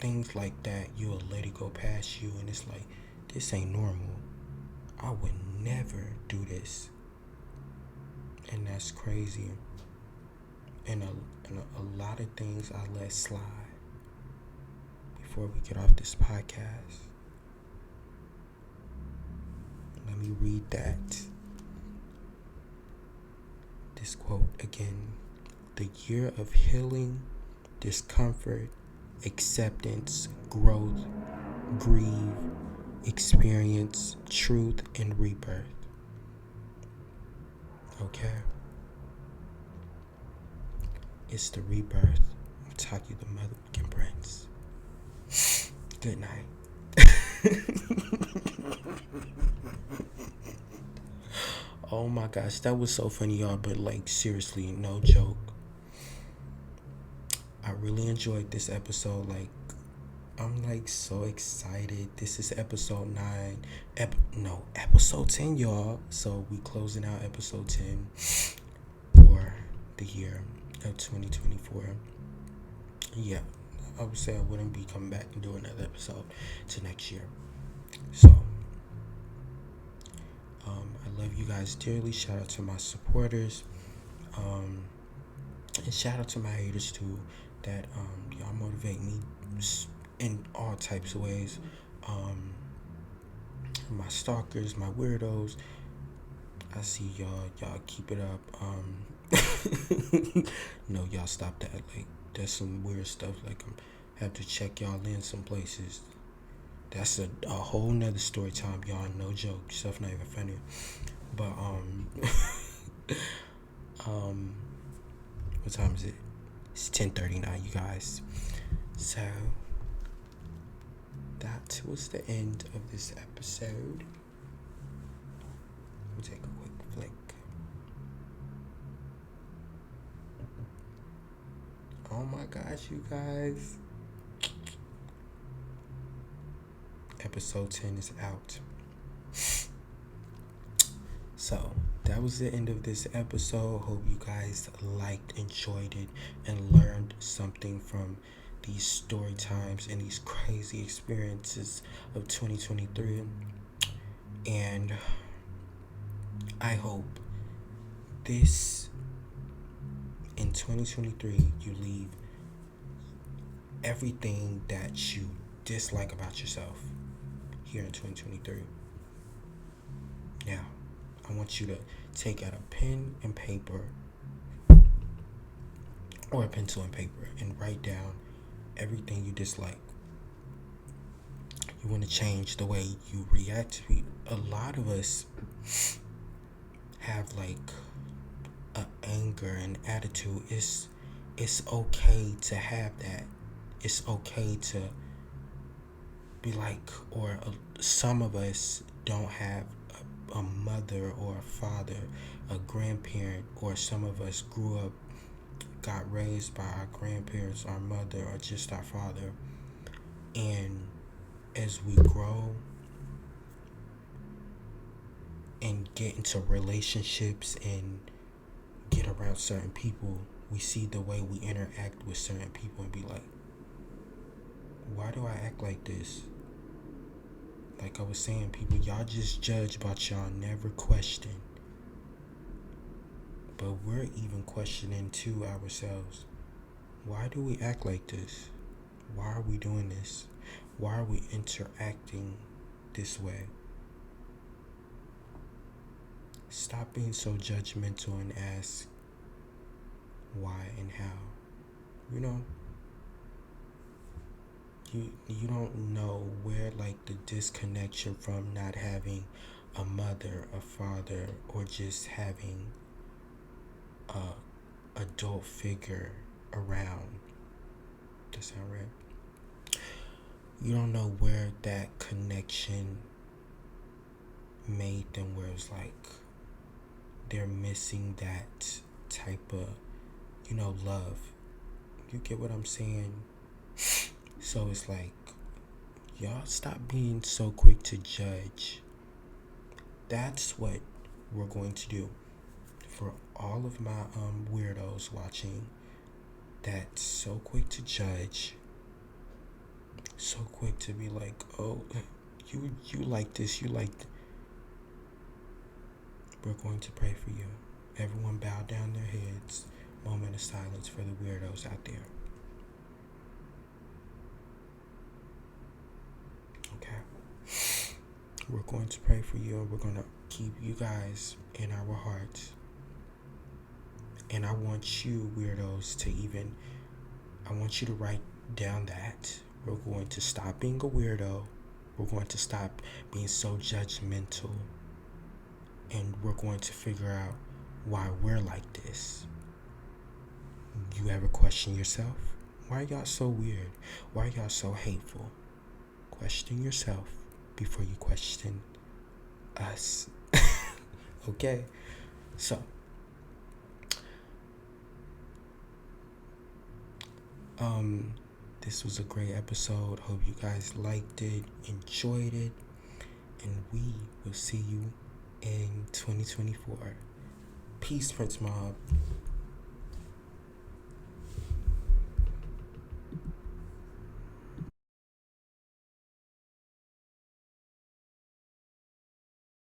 things like that, you'll let it go past you, and it's like, this ain't normal. I would never do this. And that's crazy. And a lot of things I let slide before we get off this podcast. Let me read this quote again. The year of healing, discomfort, acceptance, growth, grieve, experience, truth, and rebirth. Okay? It's the rebirth of TAQI.THE.PRINCE. Good night. Oh my gosh, that was so funny, y'all, but like seriously, no joke. I really enjoyed this episode. Like, I'm like so excited. This is episode 9. Episode 10, y'all. So we closing out episode 10 for the year of 2024. Yeah, I would say I wouldn't be coming back and doing another episode to next year. So I love you guys dearly. Shout out to my supporters. And shout out to my haters too, that y'all motivate me in all types of ways. My stalkers, my weirdos, I see y'all keep it up. No, y'all stop that. Like, that's some weird stuff. Like, I have to check y'all in some places. That's a whole nother story time, y'all. No joke. Stuff not even funny. But what time is it? It's 10:39, you guys. So that was the end of this episode. We'll take a quick flick. Oh my gosh, you guys. Episode 10 is out. So that was the end of this episode. Hope you guys liked, enjoyed it, and learned something from these story times and these crazy experiences of 2023. And I hope this in 2023 you leave everything that you dislike about yourself here in 2023. Now, I want you to take out a pen and paper or a pencil and paper and write down everything you dislike. You want to change the way you react to people. A lot of us have like an anger and attitude. It's okay to have that. It's okay to be like, or some of us don't have a mother or a father, a grandparent, or some of us grew up, got raised by our grandparents, our mother, or just our father. And as we grow and get into relationships and get around certain people, we see the way we interact with certain people and be like, why do I act like this? Like I was saying, people, y'all just judge, but y'all never question. But we're even questioning too ourselves. Why do we act like this? Why are we doing this? Why are we interacting this way? Stop being so judgmental and ask why and how. You know, you don't know where like the disconnection from not having a mother, a father, or just having adult figure around. Does that sound right? You don't know where that connection made them, where it's like they're missing that type of, love. You get what I'm saying? So it's like, y'all stop being so quick to judge. That's what we're going to do for all of my weirdos watching. That's so quick to judge, so quick to be like, oh, you like this, you like we're going to pray for you. Everyone bow down their heads. Moment of silence for the weirdos out there. Okay. We're going to pray for you, and we're going to keep you guys in our hearts. And I want you weirdos I want you to write down that we're going to stop being a weirdo. We're going to stop being so judgmental. And we're going to figure out why we're like this. You ever question yourself? Why are y'all so weird? Why are y'all so hateful? Question yourself before you question us. Okay? So, this was a great episode. Hope you guys liked it, enjoyed it, and we will see you in 2024. Peace, Prince Mob.